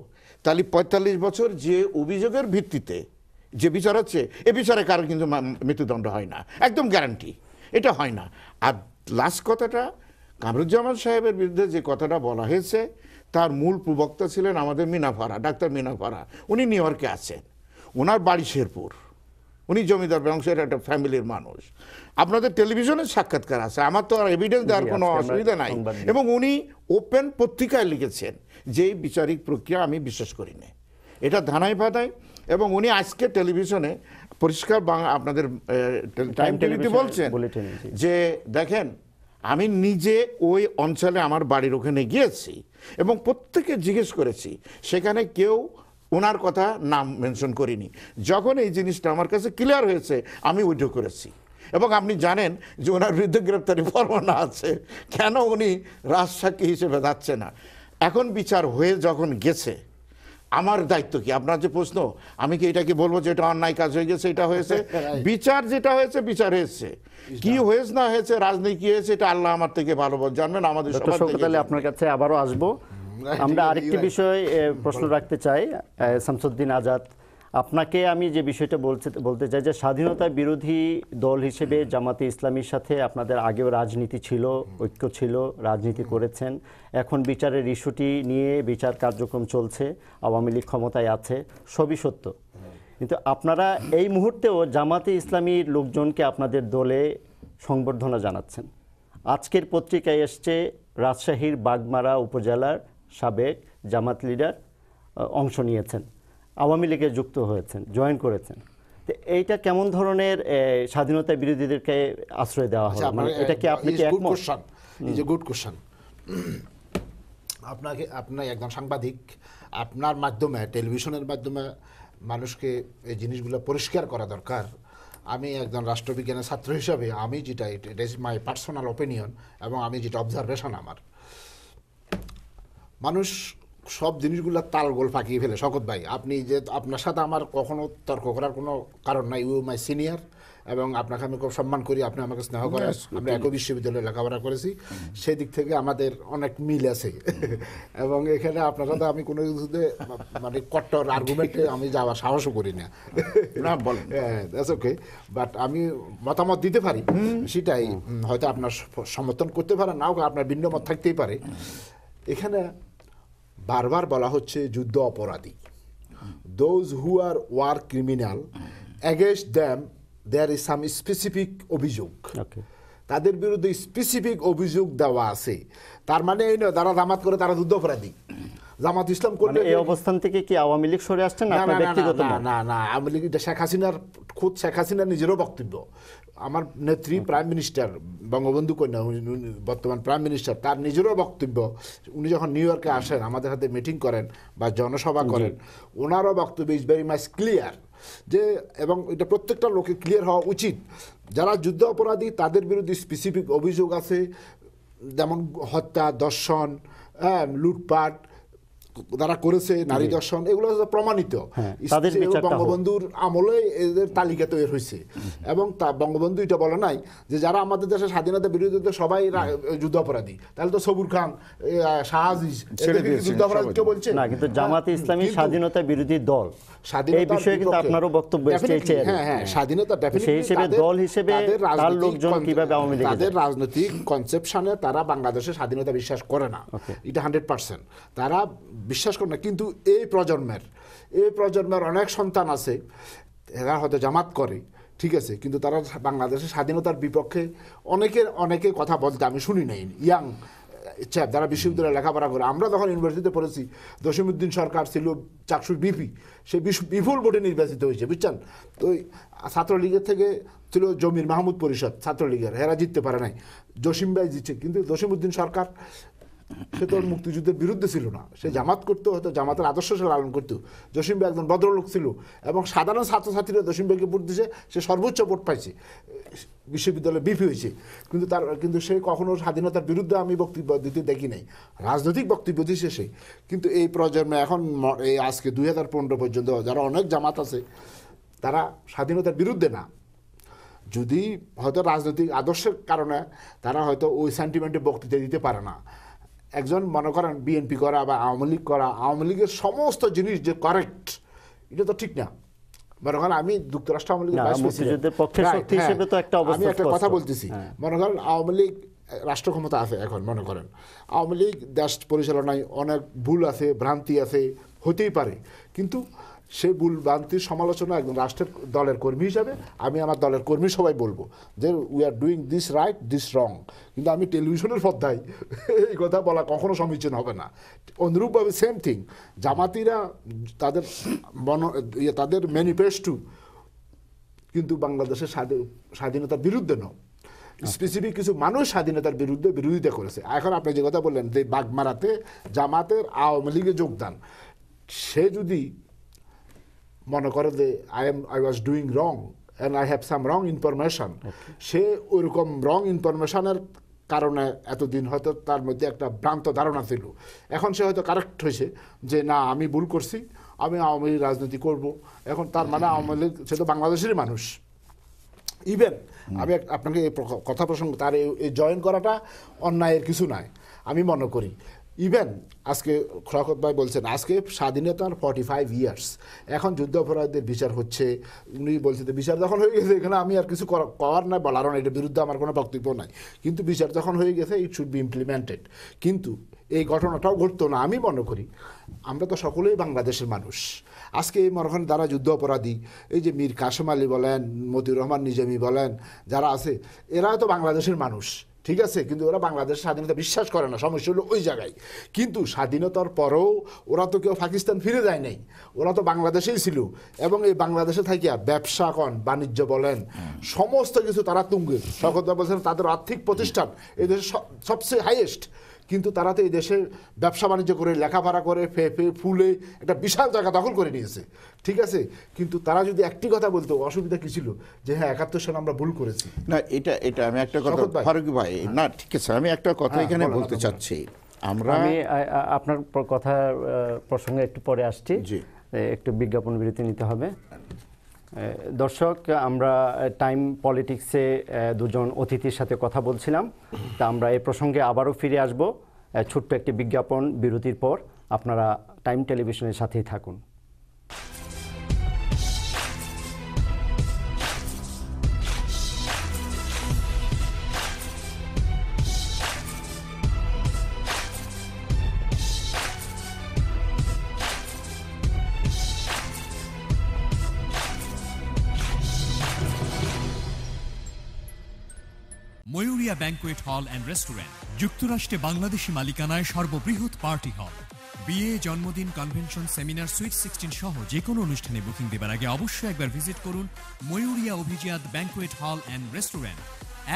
তাহলে 45 বছর যে অভিযোগের ভিত্তিতে যে বিচার হচ্ছে, এ বিচারে কারো কিন্তু মৃত্যুদণ্ড হয় না, একদম গ্যারান্টি, এটা হয় না। আর লাস্ট কথাটা, কামরুজ্জামান সাহেবের বিরুদ্ধে যে কথাটা বলা হয়েছে, তার মূল প্রবক্তা ছিলেন আমাদের মিনা ফারা, ডাক্তার মিনা ফারা। উনি নিউ ইয়র্কে আছেন, ওনার বাড়ি শেরপুর, উনি জমিদার বংশের একটা ফ্যামিলির মানুষ। আপনাদের টেলিভিশনের সাক্ষাৎকার আছে, আমার তো আর এভিডেন্স দেওয়ার কোনো অসুবিধা নাই। এবং উনি ওপেন পত্রিকায় লিখেছেন যে এই বিচারিক প্রক্রিয়া আমি বিশ্বাস করি না, এটা ধানাই বাধাই। এবং উনি আজকে টেলিভিশনে পরিষ্কার আপনাদের টাইম টিভিতে বলছেন যে দেখেন, আমি নিজে ওই অঞ্চলে আমার বাড়ির ওখানে গিয়েছি এবং প্রত্যেকে জিজ্ঞেস করেছি, সেখানে কেউ ওনার কথা নাম মেনশন করিনি। যখন এই জিনিসটা আমার কাছে ক্লিয়ার হয়েছে, আমি উইথড্র করেছি। এবং আপনি জানেন যে ওনার বিরুদ্ধে গ্রেপ্তারি পরোয়ানা আছে, কেন উনি রাজসাক্ষী হিসেবে যাচ্ছে না। এখন বিচার হয়ে যখন গেছে, আমার দায়িত্ব কি? আপনার যে প্রশ্ন, আমি কি এটাকে বলবো যে এটা অন্যায় কাজ হয়ে গেছে, এটা হয়েছে? বিচার যেটা হয়েছে, বিচার হয়েছে। কি হয়েছে না হয়েছে, রাজনীতি কি হয়েছে, এটা আল্লাহ আমার থেকে ভালো জানবেন, আমাদের সবার। আপনার কাছে আবারও আসবো। আমরা আরেকটি বিষয় প্রশ্ন রাখতে চাই, শামসুদ্দিন আজাদ, আপনাকে আমি যে বিষয়টা বলতে চাই যে স্বাধীনতা বিরোধী দল হিসেবে জামাতে ইসলামীর সাথে আপনাদের আগেও রাজনীতি ছিল, ঐক্য ছিল, রাজনীতি করেছেন। এখন বিচারের ইস্যুটি নিয়ে বিচার কার্যক্রম চলছে, আওয়ামী লীগ ক্ষমতায় আছে, সবই সত্য। কিন্তু আপনারা এই মুহূর্তেও জামাতে ইসলামীর লোকজনকে আপনাদের দলে সংবর্ধনা জানাচ্ছেন। আজকের পত্রিকায় এসছে রাজশাহীর বাগমারা উপজেলার সাবেক জামাত লিডার অংশ নিয়েছেন, আওয়ামী লীগে যুক্ত হয়েছেন, জয়েন করেছেন। তো এইটা কেমন ধরনের স্বাধীনতা বিরোধীদেরকে আশ্রয় দেওয়া হয়? মানে এটা কি আপনি কি একমত? Is a good question. আপনি একজন সাংবাদিক, আপনার মাধ্যমে, টেলিভিশনের মাধ্যমে মানুষকে এই জিনিসগুলো পরিষ্কার করা দরকার। আমি একজন রাষ্ট্রবিজ্ঞানের ছাত্র হিসাবে আমি যেটা, it is my personal opinion এবং আমি যেটা অবজারভেশন আমার, মানুষ সব জিনিসগুলো তালগোল ফাঁকিয়ে ফেলে। শকত ভাই, আপনি যে, আপনার সাথে আমার কখনো তর্ক করার কোনো কারণ নাই। ইউ মাই সিনিয়র এবং আপনাকে আমি খুব সম্মান করি, আপনি আমাকে স্নেহ করেন। আমরা একই বিশ্ববিদ্যালয়ে লেখাপড়া করেছি, সেই দিক থেকে আমাদের অনেক মিল আছে। এবং এখানে আপনার সাথে আমি কোনো কিছুতে মানে কট্টর আর্গুমেন্টে আমি যাওয়ার সাহসও করি না। দ্যাটস ওকে, বাট আমি মতামত দিতে পারি, সেটাই। হয়তো আপনার সমর্থন করতে পারেন, নাও আপনার ভিন্ন মত থাকতেই পারে। এখানে বারবার বলা হচ্ছে যুদ্ধ অপরাধী, those who are war criminal, against them there is some specific অভিযোগ। তাদের বিরুদ্ধে স্পেসিফিক অভিযোগ দেওয়া আছে। তার মানে এই নয় তারা জামাত করে তারা যুদ্ধ অপরাধী। জামাত ইসলাম করলে এই অবস্থান থেকে কি আওয়ামী লীগ সরে আসছে না? না না, আওয়ামী লীগ শেখ হাসিনার খোদ শেখ হাসিনা নিজেরও বক্তব্য, আমার নেত্রী প্রাইম মিনিস্টার বঙ্গবন্ধু কন্যা বর্তমান প্রাইম মিনিস্টার, তার নিজেরও বক্তব্য, উনি যখন নিউ ইয়র্কে আসেন আমাদের সাথে মিটিং করেন বা জনসভা করেন, ওনারও বক্তব্য ইজ ভেরি মাচ ক্লিয়ার যে, এবং এটা প্রত্যেকটা লোকে ক্লিয়ার হওয়া উচিত, যারা যুদ্ধ অপরাধী তাদের বিরুদ্ধে স্পেসিফিক অভিযোগ আছে, যেমন হত্যা, দর্শন, লুটপাট যারা করেছে, নারী দর্শন, এগুলো প্রমাণিত। বঙ্গবন্ধুর আমলে এদের তালিকা তৈরি হয়েছে এবং বঙ্গবন্ধু এটা বলে নাই যে যারা আমাদের দেশের স্বাধীনতা বিরোধীতে সবাই যুদ্ধ অপরাধী, তাহলে তো সবুর খান, শাহআজিজ যুদ্ধ অপরাধী কেউ বলছে না, কিন্তু জামাতে ইসলামী স্বাধীনতা বিরোধী দল, এই বিষয়ে কিন্তু আপনারও বক্তব্য এসেছে। হ্যাঁ, স্বাধীনতা সেই হিসেবে দল হিসেবে তার লোকজন কিভাবে আওয়ামী লীগ, তাদের রাজনৈতিক কনসেপশনে তারা বাংলাদেশের স্বাধীনতা বিশ্বাস করে না, এটা 100% তারা বিশ্বাস করে না। কিন্তু এই প্রজন্মের অনেক সন্তান আছে, এরা হয়তো জামাত করে, ঠিক আছে, কিন্তু তারা বাংলাদেশের স্বাধীনতার বিপক্ষে অনেকে কথা বলতে আমি শুনি নাই। ইয়াং যারা বিশ্ববিদ্যালয়ে লেখাপড়া করে, আমরা যখন ইউনিভার্সিটিতে পড়েছি, জসিমউদ্দিন সরকার ছিল চাকসুর বিপি, সে বিপুল ভোটে নির্বাচিত হয়েছে, বুঝছেন। তো ছাত্রলীগের থেকে ছিল জমির মাহমুদ পরিষদ, ছাত্রলীগের, হেরা জিততে পারে নাই, জসিম ভাই জিতছে। কিন্তু জসিমউদ্দিন সরকার, সে তো মুক্তিযুদ্ধের বিরুদ্ধে ছিল না, সে জামাত করতো, হয়তো জামাতের আদর্শ সে লালন করতো। জসিম ভাই একজন ভদ্রলোক ছিল এবং সাধারণ ছাত্রছাত্রীরা জসিম ভাইকে ভোট দিয়েছে, সে সর্বোচ্চ ভোট পাইছে, বিশ্ববিদ্যালয়ে বিপি হয়েছে। কিন্তু সে কখনো স্বাধীনতার বিরুদ্ধে আমি বক্তব্য দিতে দেখি নাই, রাজনৈতিক বক্তব্য দিয়েছে সে। কিন্তু এই প্রজন্মে এখন এই আজকে 2015 পর্যন্ত যারা অনেক জামাত আছে, তারা স্বাধীনতার বিরুদ্ধে না, যদি হয়তো রাজনৈতিক আদর্শের কারণে তারা হয়তো ওই সেন্টিমেন্টে বক্তৃতা দিতে পারে না। একজন মনে করেন বিএনপি করা বা আওয়ামী লীগ করা, আওয়ামী লীগের সমস্ত জিনিস যে কারেক্ট, এটা তো ঠিক না। মনে করেন আমি যুক্তরাষ্ট্র আওয়ামী লীগের ভাইস প্রেসিডেন্ট, আমি একটা কথা বলতেছি, মনে করেন আওয়ামী লীগ রাষ্ট্র ক্ষমতা আছে এখন, মনে করেন আওয়ামী লীগ দেশ পরিচালনায় অনেক ভুল আছে, ভ্রান্তি আছে, হতেই পারে, কিন্তু সেই ভুল ভ্রান্তির সমালোচনা একজন রাষ্ট্রের দলের কর্মী হিসাবে আমি আমার দলের কর্মী সবাই বলবো যে we are doing this right, this wrong. কিন্তু আমি টেলিভিশনের পর্দায় এই কথা বলা কখনো সমীচীন হবে না। অনুরূপভাবে সেম থিং, জামাতিরা তাদের ম্যানিফেস্টো কিন্তু বাংলাদেশের স্বাধীনতার বিরুদ্ধে নয়, স্পেসিফিক কিছু মানুষ স্বাধীনতার বিরোধিতা করেছে। এখন আপনি যে কথা বললেন যে বাগমারাতে জামাতের আওয়ামী লীগে যোগদান, সে যদি মনে করে যে I was doing wrong and I have some wrong information, সে ওইরকম রং ইনফরমেশনের কারণে এতদিন হয়তো তার মধ্যে একটা ভ্রান্ত ধারণা ছিল, এখন সে হয়তো কারেক্ট হয়েছে যে না আমি ভুল করছি, আমি আওয়ামী লীগ রাজনীতি করব। এখন তার মানে আওয়ামী লীগ, সে তো বাংলাদেশেরই মানুষ। ইভেন আমি আপনাকে কথা প্রসঙ্গ, তার এই জয়েন করাটা অন্যায়ের কিছু নয় আমি মনে করি। ইভেন আজকে খোরাকত ভাই বলছেন আজকে স্বাধীনতার 45 ইয়ার্স, এখন যুদ্ধ অপরাধীদের বিচার হচ্ছে, উনি বলছেন বিচার যখন হয়ে গেছে এখানে আমি আর কিছু করার নাই, বলারও না, এটার বিরুদ্ধে আমার কোনো বক্তব্য নাই, কিন্তু বিচার যখন হয়ে গেছে ইট শুড বি ইমপ্লিমেন্টেড। কিন্তু এই ঘটনাটাও ঘটতো না আমি মনে করি। আমরা তো সকলেই বাংলাদেশের মানুষ। আজকে এই মরখান যারা যুদ্ধ অপরাধী, এই যে মীর কাসেম আলী বলেন, মতিউর রহমান নিজামী বলেন, যারা আছে এরা তো বাংলাদেশের মানুষ, ঠিক আছে, কিন্তু ওরা বাংলাদেশের স্বাধীনতা বিশ্বাস করে না, সমস্যা হলো ওই জায়গায়। কিন্তু স্বাধীনতার পরেও ওরা তো কেউ পাকিস্তান ফিরে যায় নাই, ওরা তো বাংলাদেশেই ছিল এবং এই বাংলাদেশে থাকিয়া ব্যবসা কন, বাণিজ্য বলেন, সমস্ত কিছু তারা তুঙ্গে। শওকত বলছেন তাদের আর্থিক প্রতিষ্ঠান এই দেশের সবচেয়ে হাইয়েস্ট, কিন্তু তারা তো এই দেশে ব্যবসা বাণিজ্য করে, লেখাপড়া করে, ফুলে একটা বিশাল জায়গা দখল করে নিয়েছে, ঠিক আছে। কিন্তু তারা যদি একটি কথা বলতো, অসুবিধা কি ছিল যে হ্যাঁ 71 সালে আমরা ভুল করেছি। না, এটা আমি একটা কথা ফারুক ভাই, না ঠিক আছে, আমি একটা কথা এখানে বলতে চাচ্ছি। আমি আপনার কথা প্রসঙ্গে একটু পরে আসছি, একটু বিজ্ঞাপন বিরতি নিতে হবে। দর্শক, আমরা টাইম পলিটিক্সে দুজন অতিথির সাথে কথা বলছিলাম, তা আমরা এই প্রসঙ্গে আবারও ফিরে আসব ছোট্ট একটি বিজ্ঞাপন বিরতির পর। আপনারা টাইম টেলিভিশনের সাথেই থাকুন। ময়ূরিয়া ব্যাংকুয়েট হল অ্যান্ড রেস্টুরেন্ট, যুক্তরাষ্ট্রে বাংলাদেশি মালিকানায় সর্ববৃহৎ পার্টি হল। বিয়ে, জন্মদিন, কনভেনশন, সেমিনার, সুইট 16 সহ যে কোনো অনুষ্ঠানে বুকিং দেবার আগে অবশ্যই একবার ভিজিট করুন ময়ূরিয়া অভিজিয়াত ব্যাংকোয়েট হল অ্যান্ড রেস্টুরেন্ট।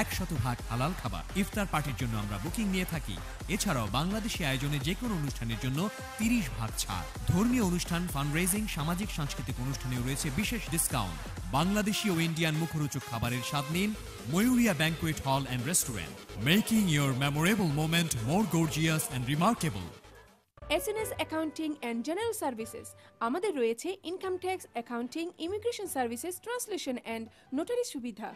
100% হালাল খাবার। ইফতার পার্টির জন্য আমরা বুকিং নিয়ে থাকি। এছাড়াও বাংলাদেশি আয়োজনে যে কোনো অনুষ্ঠানের জন্য 30% ছাড়। ধর্মীয় অনুষ্ঠান, ফান্ডরেজিং, সামাজিক সাংস্কৃতিক অনুষ্ঠানেও রয়েছে বিশেষ ডিসকাউন্ট। বাংলাদেশি ও ইন্ডিয়ান মুখরোচক খাবারের স্বাদ নিন Mayuria banquet hall and restaurant, making your memorable moment more gorgeous and remarkable. SNS accounting and general services. আমাদের রয়েছে income tax, accounting, immigration services, translation and notary সুবিধা।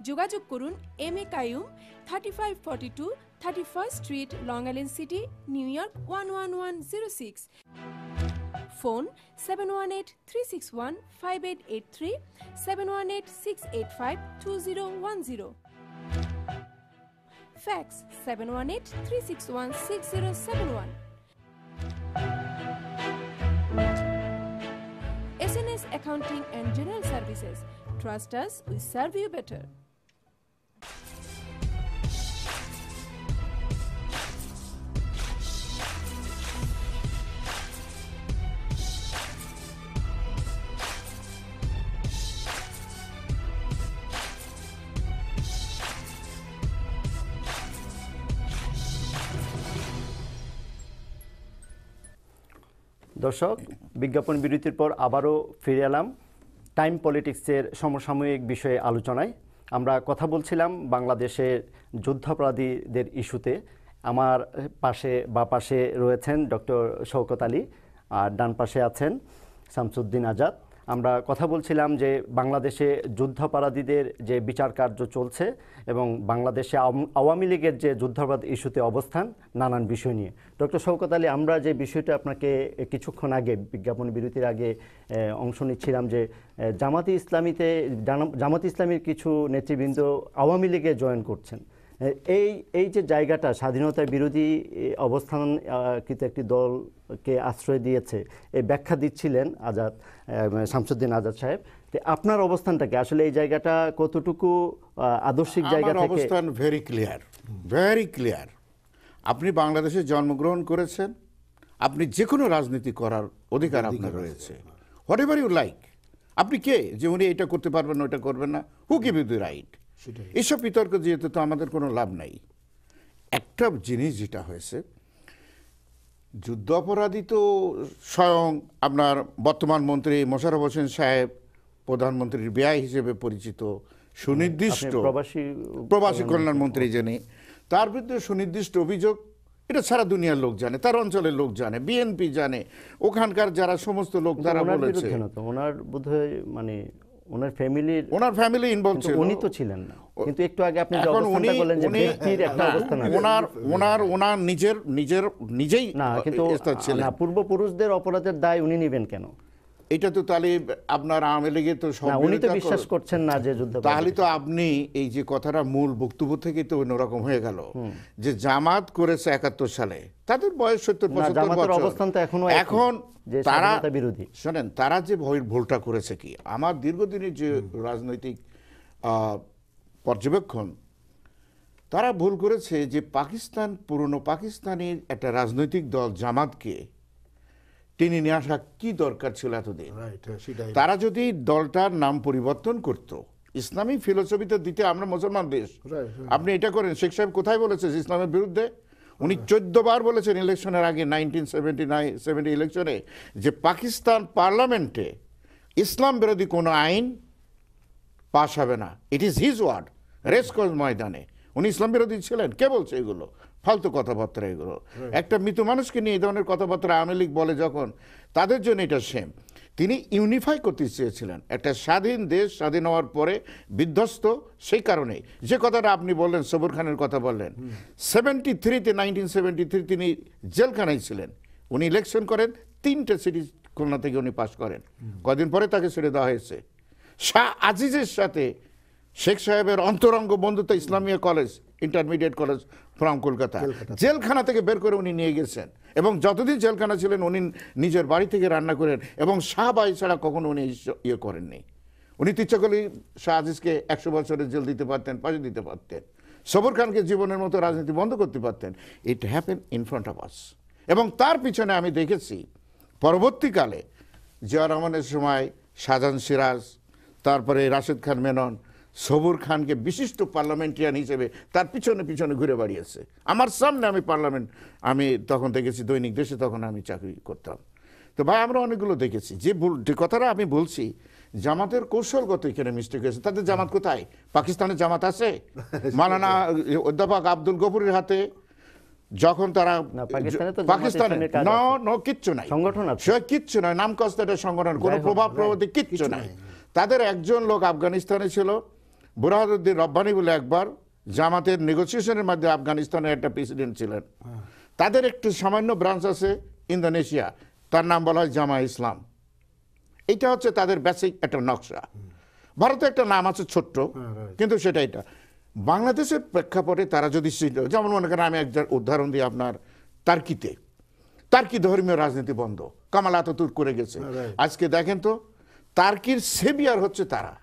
যোগাযোগ করুন MA Qayyum, 3542 31st street, Long Island City, New York 11106। Phone 718-361-5883, 718-685-2010। Fax 718-361-6071। SNS Accounting and General Services. Trust us, we serve you better. দর্শক, বিজ্ঞাপন বিরতির পর আবারও ফিরে এলাম টাইম পলিটিক্সের সমসাময়িক বিষয়ে আলোচনায়। আমরা কথা বলছিলাম বাংলাদেশের যুদ্ধাপরাধীদের ইস্যুতে। আমার পাশে রয়েছেন ডক্টর শওকত আলী, আর ডান পাশে আছেন শামসুদ্দিন আজাদ। আমরা কথা বলছিলাম যে বাংলাদেশে যুদ্ধাপরাধীদের যে বিচার কার্য চলছে এবং বাংলাদেশে আওয়ামী লীগের যে যুদ্ধাপরাধ ইস্যুতে অবস্থান, নানান বিষয় নিয়ে। ডক্টর শওকত আলী, আমরা যে বিষয়টা আপনাকে কিছুক্ষণ আগে বিজ্ঞাপন বিরতির আগে অংশ নিচ্ছিলাম যে জামাত ইসলামীর কিছু নেতৃবৃন্দ আওয়ামী লীগে জয়েন করছেন, এই যে জায়গাটা স্বাধীনতা বিরোধী অবস্থান কিন্তু একটি দলকে আশ্রয় দিয়েছে, এই ব্যাখ্যা দিচ্ছিলেন শামসুদ্দিন আজাদ সাহেব। আপনার অবস্থানটা কি আসলে এই জায়গাটা কতটুকু আদর্শিক জায়গা থেকে? আমার অবস্থান ভেরি ক্লিয়ার। আপনি বাংলাদেশে জন্মগ্রহণ করেছেন, আপনি যে কোনো রাজনীতি করার অধিকার আপনার রয়েছে, হোয়াট এভার ইউ লাইক। আপনি কে যে উনি এটা করতে পারবেন না, ওটা করবেন না? Who give you the right? এইসব বিতর্ক যেহেতু তো আমাদের কোনো লাভ নাই। একটা জিনিস যেটা হয়েছে, যুদ্ধ অপরাধী তো স্বয়ং আপনার বর্তমান মন্ত্রী মোশাররফ হোসেন সাহেব, প্রধানমন্ত্রীর ব্যয় হিসেবে পরিচিত, সুনির্দিষ্ট প্রবাসী কল্যাণ মন্ত্রী যিনি, তার বিরুদ্ধে সুনির্দিষ্ট অভিযোগ, এটা সারা দুনিয়ার লোক জানে, তার অঞ্চলের লোক জানে, বিএনপি জানে, ওখানকার যারা সমস্ত লোক তারা বলেছে। ওনার বোধহয় মানে ওনার ফ্যামিলি ইনভলভ ছিল, উনি তো ছিলেন না, কিন্তু একটু আগে আপনি যে অবস্থানটা বললেন যে ব্যক্তির একটা অবস্থান আছে, ওনার নিজেই না, কিন্তু না, পূর্বপুরুষদের অপরাধের দায় উনি নেবেন কেন? এটা তো তাহলে আপনার আওয়ামী লীগের তো সব, উনি তো বিশ্বাস করছেন না যে যুদ্ধ, তাহলে তো আপনি এই যে কথাটা মূল বক্তব্য থেকে তো অন্যরকম হয়ে গেল যে জামাত করেছে 71 সালে, তাদের বয়স 70-75 বছর, অবস্থান তো এখন তারা বিরোধী। শোনেন, তারা যে ভুলটা করেছে কি, আমার দীর্ঘদিনের যে রাজনৈতিক পর্যবেক্ষণ, তারা ভুল করেছে যে পুরনো পাকিস্তানের একটা রাজনৈতিক দল জামাতকে টেনে নিয়ে আসা কি দরকার ছিল এতদিন? তারা যদি দলটার নাম পরিবর্তন করত, ইসলামী ফিলোসফিতে দিতে, আমরা মুসলমান দেশ, আপনি এটা করেন। শেখ সাহেব কোথায় বলেছে ইসলামের বিরুদ্ধে? উনি 14 বার বলেছেন ইলেকশনের আগে, 1970 ইলেকশনে, যে পাকিস্তান পার্লামেন্টে ইসলাম বিরোধী কোনো আইন পাশ হবে না। It is his word, racecourse ময়দানে। উনি ইসলাম বিরোধী ছিলেন। কে বলছে এগুলো? ফালতু কথাবার্তা এগুলো। একটা মৃত মানুষকে নিয়ে এই ধরনের কথাবার্তা আওয়ামী লীগ বলে যখন, তাদের জন্য এটা সেম। তিনি ইউনিফাই করতে চেয়েছিলেন একটা স্বাধীন দেশ, স্বাধীন হওয়ার পরে বিধ্বস্ত। সেই কারণেই যে কথাটা আপনি বললেন, সবুর খানের কথা বললেন, 1973 তিনি জেলখানায় ছিলেন। উনি ইলেকশন করেন, 3টে সিটি খুলনা থেকে উনি পাস করেন। কদিন পরে তাকে ছেড়ে দেওয়া হয়েছে। শাহ আজিজের সাথে শেখ সাহেবের অন্তরঙ্গ বন্ধুত্ব, Islamia college, intermediate college from Kolkata, জেলখানা থেকে বের করে উনি নিয়ে গেছেন। এবং যতদিন জেলখানা ছিলেন উনি নিজের বাড়ি থেকে রান্না করেন, এবং শাহবাই ছাড়া কখনো উনি ইয়ে করেননি। উনি ইচ্ছা করলে শাহ আজিজকে 100 বছরের জেল দিতে পারতেন, ফাঁসি দিতে পারতেন। সবর খানকে জীবনের মতো রাজনীতি বন্ধ করতে পারতেন। It happen in front of us. এবং তার পিছনে আমি দেখেছি পরবর্তীকালে জিয়া রহমানের সময় শাহজাহান সিরাজ, তারপরে রাশেদ খান মেনন, সবুর খানকে বিশিষ্ট পার্লামেন্টারিয়ান হিসেবে তার পিছনে পিছনে ঘুরে বেড়িয়েছে আমার সামনে। আমি তখন দেখেছি দৈনিক দেশে, তখন আমি চাকরি করতাম। তো ভাই আমরা অনেকগুলো দেখেছি। যে কথাটা আমি বলছি, জামাতের কৌশলগত এখানে মিস্টেক হয়েছে। তাদের জামাত কোথায়? পাকিস্তানের জামাত আছে? মাওলানা অধ্যাপক আব্দুল গফুরের হাতে যখন তারা পাকিস্তানে কিচ্ছু নাই, সংগঠন আছে, সে কিচ্ছু নয়, নাম কস্তাটা সংগঠন, কোনো প্রভাব প্রভাবী কিচ্ছু নাই। তাদের একজন লোক আফগানিস্তানে ছিল, বুরহানুদ্দিন রব্বানি বলে, একবার জামাতের নেগোসিয়েশনের মধ্যে আফগানিস্তানের একটা প্রেসিডেন্ট ছিলেন। তাদের একটু সামান্য ব্রাঞ্চ আছে ইন্দোনেশিয়া, তার নাম বলা হয় জামা ইসলাম। এটা হচ্ছে তাদের বেসিক একটা নকশা। ভারতে একটা নাম আছে ছোট্ট, কিন্তু সেটা এটা। বাংলাদেশের প্রেক্ষাপটে তারা যদি, যেমন মনে করেন আমি একটা উদাহরণ দিই, আপনার তার্কি ধর্মীয় রাজনীতি বন্ধ, কামাল আতাতুর্ক করে গেছে। আজকে দেখেন তো তার্কির সেভিয়ার হচ্ছে তারা,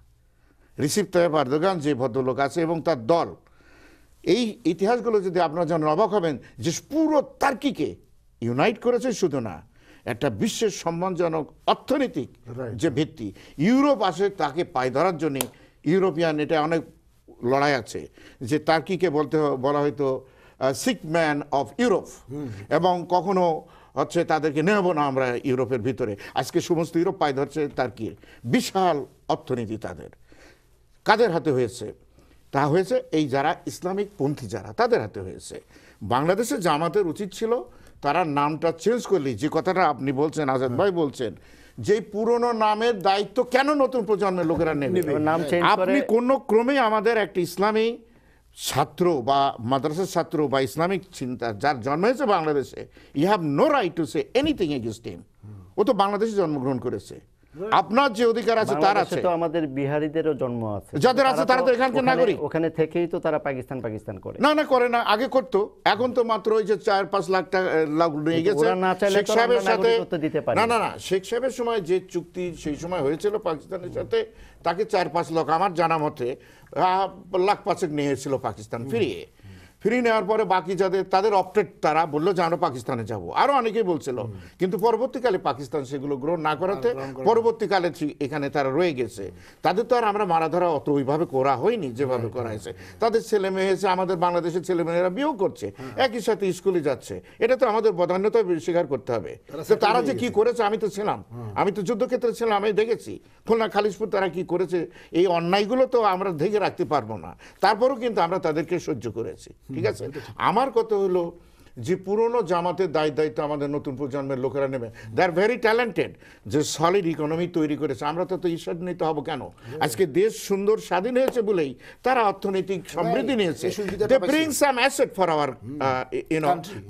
রিসিপ তাইয়েপ এরদোগান যে ভদ্রলোক আছে এবং তার দল। এই ইতিহাসগুলো যদি আপনারা যেন অবাক হবেন যে পুরো তার্কিকে ইউনাইট করেছে, শুধু না একটা বিশ্বের সম্মানজনক অর্থনৈতিক যে ভিত্তি। ইউরোপ আসে তাকে পায়ে ধরার জন্য, ইউরোপিয়ান, এটা অনেক লড়াই আছে যে তার্কিকে বলা হয়তো সিক ম্যান অফ ইউরোপ, এবং কখনো হচ্ছে তাদেরকে নেব না আমরা ইউরোপের ভিতরে। আজকে সমস্ত ইউরোপ পায়ে ধরছে তার্কির। বিশাল অর্থনীতি তাদের কাদের হাতে হয়েছে? তা হয়েছে এই যারা ইসলামিক পন্থী যারা, তাদের হাতে হয়েছে। বাংলাদেশে জামাতের উচিত ছিল তারা নামটা চেঞ্জ করলে, যে কথাটা আপনি বলছেন, আজাদ ভাই বলছেন, যে পুরনো নামের দায়িত্ব কেন নতুন প্রজন্মের লোকেরা নেবে? আপনি কোনো ক্রমে আমাদের একটা ইসলামী ছাত্র বা মাদ্রাসার ছাত্র বা ইসলামিক চিন্তা যার জন্ম হয়েছে বাংলাদেশে, you have no right to say anything against him. ও তো বাংলাদেশে জন্মগ্রহণ করেছে, আপনার যে অধিকার আছে তার আছে। তো আমাদের বিহারীদেরও জন্ম আছে, যাদের আছে তারা তো এখানকার নাগরিক। ওখানে থেকেই তো তারা পাকিস্তান করে না করে না, আগে করতো। এখন তো মাত্র ওই যে 4-5 লাখ টাকা নিয়ে গেছে শেখ সাহেবের সাথে। না শেখ সাহেবের সময় যে চুক্তি সেই সময় হয়েছিল পাকিস্তানের সাথে, তাকে 4-5 লাখ আমার জানা মতে লাখ 5 নিয়েছিল পাকিস্তান ফিরিয়ে নেওয়ার পরে বাকি যাদের তাদের অপটেড, তারা বললো যে আমরা পাকিস্তানে যাব। আরো অনেকেই বলছিল, কিন্তু পরবর্তীকালে পাকিস্তান সেগুলো গ্রহণ না করাতে পরবর্তীকালে এখানে তারা রয়ে গেছে। তাদের তো আর আমরা মারা ধরা অত ওইভাবে করা হয়নি যেভাবে করা হয়েছে। তাদের ছেলে মেয়ে হয়েছে, আমাদের বাংলাদেশের ছেলে মেয়েরা বিয়েও করছে, একই সাথে স্কুলে যাচ্ছে। এটা তো আমাদের বদান্যতা স্বীকার করতে হবে। তো তারা যে কি করেছে, আমি তো ছিলাম, আমি তো যুদ্ধক্ষেত্রে ছিলাম, আমি দেখেছি খুলনা খালিশপুর তারা কি করেছে। এই অন্যায়গুলো তো আমরা ঢেকে রাখতে পারবো না, তারপরও কিন্তু আমরা তাদেরকে সহ্য করেছি। ঠিক আছে, আমার কথা হলো যে পুরনো জামাতের দায়িত্ব আমাদের নতুন প্রজন্মের লোকেরা নেবে। দে আর ভেরি ট্যালেন্টেড, যে সলিড ইকোনমি তৈরি করেছে। আমরা তো ঈর্ষান্বিত হব কেন? আজকে দেশ সুন্দর স্বাধীন হয়েছে বলেই তারা অর্থনৈতিক সমৃদ্ধি নিয়েছে। They bring some asset for our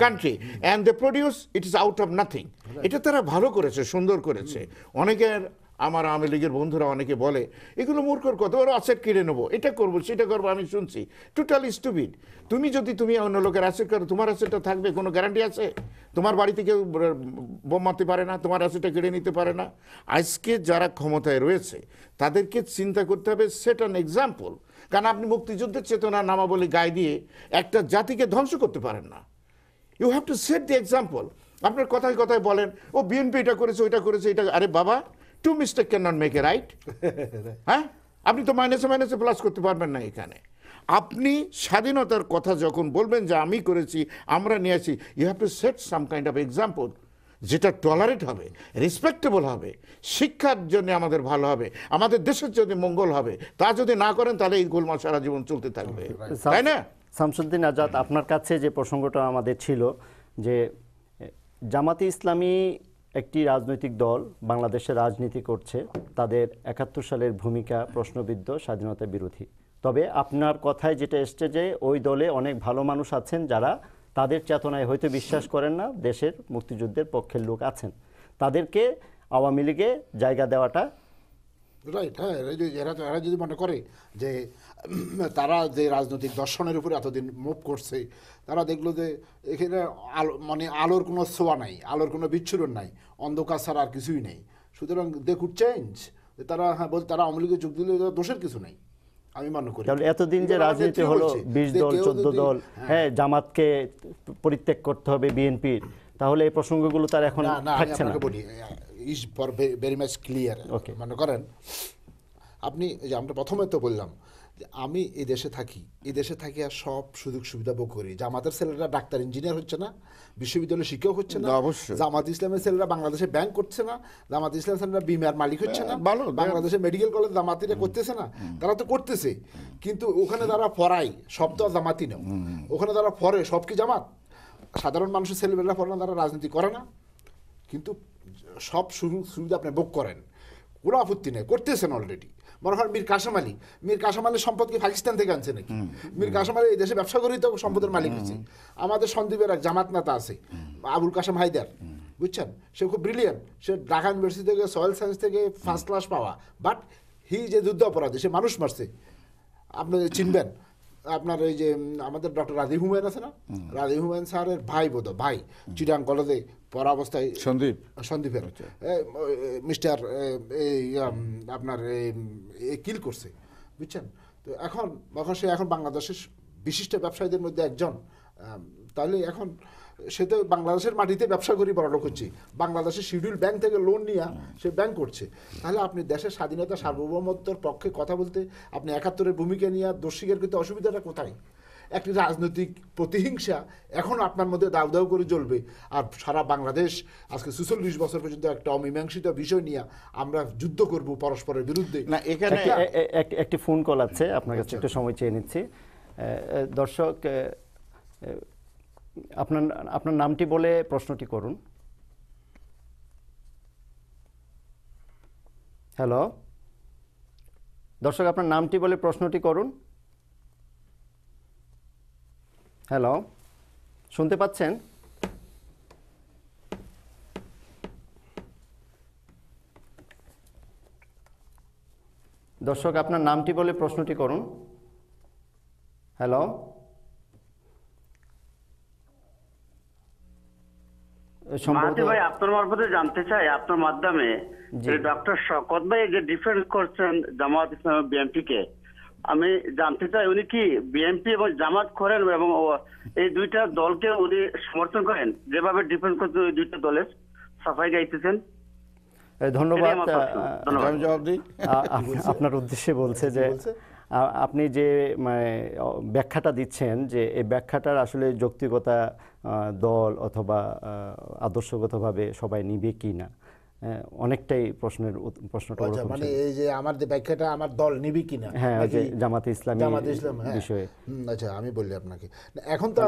country and they produce it is out of nothing. এটা তারা ভালো করেছে, সুন্দর করেছে। অনেকের আমার আওয়ামী লীগের বন্ধুরা অনেকে বলে এগুলো মূর্খর কথা, ওরা অ্যাসেট কিনে নেবো, এটা করবো সেটা করবো। আমি শুনছি, টোটালি স্টুপিড। তুমি অন্য লোকের অ্যাসেট করো, তোমার অ্যাসেটটা থাকবে, কোনো গ্যারান্টি আছে? তোমার বাড়িতে কেউ বোম মারতে পারে না, তোমার অ্যাসেটটা কেড়ে নিতে পারে না। আজকে যারা ক্ষমতায় রয়েছে তাদেরকে চিন্তা করতে হবে, সেট অ্যান এক্সাম্পল। কারণ আপনি মুক্তিযুদ্ধের চেতনা নামাবলী গায়ে দিয়ে একটা জাতিকে ধ্বংস করতে পারেন না। You have to set the example. আপনার কথায় কথায় বলেন ও বিএনপি এটা করেছে, ওইটা করেছে, এটা। আরে বাবা, two mistake can not make a right. হ্যাঁ, আপনি তো মাইনাসে প্লাস করতে পারবেন না এখানে। আপনি স্বাধীনতার কথা যখন বলবেন যে আমি করেছি, আমরা নিয়ে আসি, you have to set some kind of example, যেটা টলারেট হবে, রেসপেক্টেবল হবে, শিক্ষার জন্য আমাদের ভালো হবে, আমাদের দেশের যদি মঙ্গল হবে। তা যদি না করেন তাহলে এই গোলমাল সারা জীবন চলতে থাকবে, তাই না? শামসুদ্দিন আজাদ, আপনার কাছে যে প্রসঙ্গটা আমাদের ছিল, যে জামাতে ইসলামী একটি রাজনৈতিক দল বাংলাদেশে রাজনীতি করছে, তাদের 71 সালের ভূমিকা প্রশ্নবিদ্ধ, স্বাধীনতা বিরোধী। তবে আপনার কথায় যেটা এসছে যে ওই দলে অনেক ভালো মানুষ আছেন যারা তাদের চেতনায় হয়তো বিশ্বাস করেন না, দেশের মুক্তিযুদ্ধের পক্ষের লোক আছেন, তাদেরকে আওয়ামী লীগে জায়গা দেওয়াটা রাইট। হ্যাঁ, এরা যদি মনে করে যে তারা যে রাজনৈতিক দর্শনের উপরে এতদিন মুভ করছে, তারা দেখলো যে এখানে আলোর কোনো ছোঁয়া নাই, আলোর কোনো বিচ্ছুরণ নাই, অন্ধকার ছাড়া আর কিছুই নেই। সুতরাং দে কুড চেঞ্জ। তারা বলতে তারা আওয়ামী লীগে যোগ দিলে দোষের কিছু নেই, আমি মনে করি। তাহলে এতদিন যে রাজনীতি হলো 20 দল 14 দল, হ্যাঁ, জামাতকে পরিত্যাগ করতে হবে বিএনপির, তাহলে এই প্রসঙ্গগুলো তার এখন না না আমি থাকছে না। আপনাকে বলি is for very much clear. Okay. মনে করেন আপনি এই যে আমরা প্রথমে তো বললাম যে আমি এই দেশে থাকি, এই দেশে থাকি আর সব সুযোগ সুবিধা ভোগ করি। জামাতের ছেলেরা ডাক্তার ইঞ্জিনিয়ার হচ্ছে না, বিশ্ববিদ্যালয়ে শিক্ষক হচ্ছে না, না, অবশ্যই। জামাত ইসলামের ছেলেরা বাংলাদেশে ব্যাংক করছে না, জামাত ইসলামের ছেলেরা বিমার মালিক হচ্ছে না, ভালো, বাংলাদেশে মেডিকেল কলেজ জামাতিরা করতেছে না, তারা তো করতেছে, কিন্তু ওখানে তারা পড়ায় সব তো আর জামাতি না, ওখানে তারা পড়ে সব কি জামাত? সাধারণ মানুষের ছেলেমেয়েরা পড়ে না, তারা রাজনীতি করে না, কিন্তু সব সুবিধা আপনি ভোগ করেন, কোনো আপত্তি নেই, করতেছেন অলরেডি। মনে হয় মীর কাসেম আলী, মীর কাসেম আলীর সম্পদ কি পাকিস্তান থেকে আনছে নাকি? মীর কাসেম আলী এই দেশে ব্যবসা করেই তো সম্পদের মালিক হয়েছে। আমাদের সন্দীপের এক জামাত নেতা আছে আবুল কাসেম হায়দার, বুঝছেন, সে খুব ব্রিলিয়ান্ট, সে ঢাকা ইউনিভার্সিটি থেকে সয়েল সায়েন্স থেকে ফার্স্ট ক্লাস পাওয়া, বাট হি যে যুদ্ধ অপরাধী, সে মানুষ মারছে, আপনি চিনবেন। আপনার এই যে আমাদের ডক্টর রাজীব হুমায়ুন আছে না, রাজীব হুমায়ুন স্যারের ভাই ভাই চিটাং কলেজে পড়া অবস্থায় সন্দীপের মিস্টার আপনার কিল করছে, বুঝছেন। তো এখন সে এখন বাংলাদেশের বিশিষ্ট ব্যবসায়ীদের মধ্যে একজন, তাহলে এখন সে তো বাংলাদেশের মাটিতে ব্যবসা করি বড়লোক হচ্ছে, বাংলাদেশের শিডিউল ব্যাংক থেকে লোন নিয়ে সে ব্যাংক করছে। তাহলে আপনি দেশের স্বাধীনতা সার্বভৌমত্বের পক্ষে কথা বলতে, আপনি ৭১-এর ভূমিকা নিয়ে দোষ স্বীকার করতে অসুবিধাটা কোথায়? একটি রাজনৈতিক প্রতিহিংসা এখন আপনার মধ্যে দাউ দাউ করে জ্বলবে, আর সারা বাংলাদেশ আজকে ৪৬ বছর পর্যন্ত একটা অমীমাংসিত বিষয় নিয়ে আমরা যুদ্ধ করব পরস্পরের বিরুদ্ধে। না, এখানে একটি ফোন কল আছে, আপনার কাছে একটু সময় চেয়ে নিচ্ছি। দর্শক, আপনার নামটি বলে প্রশ্নটি করুন। হ্যালো দর্শক, আপনার নামটি বলে প্রশ্নটি করুন। হ্যালো, শুনতে পাচ্ছেন? দর্শক, আপনার নামটি বলে প্রশ্নটি করুন। হ্যালো, মাহাতি ভাই, আপনার মারফতে জানতে চাই, আপনার মাধ্যমে ডক্টর শওকত ভাই যে ডিফেন্ড করছেন জামাত ইসলাম বিএনপি কে, আমি জানতে চাই উনি কি বিএনপি এবং জামাত করেন এবং এই দুইটা দলকে উনি সমর্থন করেন, যেভাবে ডিফেন্ড করছেন ওই দুইটা দলের সাফাই গাইতেছেন? ধন্যবাদ। আমি জবাব দিই। আপনার উদ্দেশ্যে বলছে যে আপনি যে ব্যাখ্যাটা দিচ্ছেন, যে এই ব্যাখ্যাটার আসলে যৌক্তিকতা দল অথবা আদর্শগতভাবে সবাই নিবে কি না, অনেকটাই প্রশ্নটা মানে এই যে আমার যে ব্যাখ্যাটা আমার দল নিবি কিনা, হ্যাঁ, যে জামাতে ইসলামী বিষয়ে। আচ্ছা, আমি বলি আপনাকে, এখন তো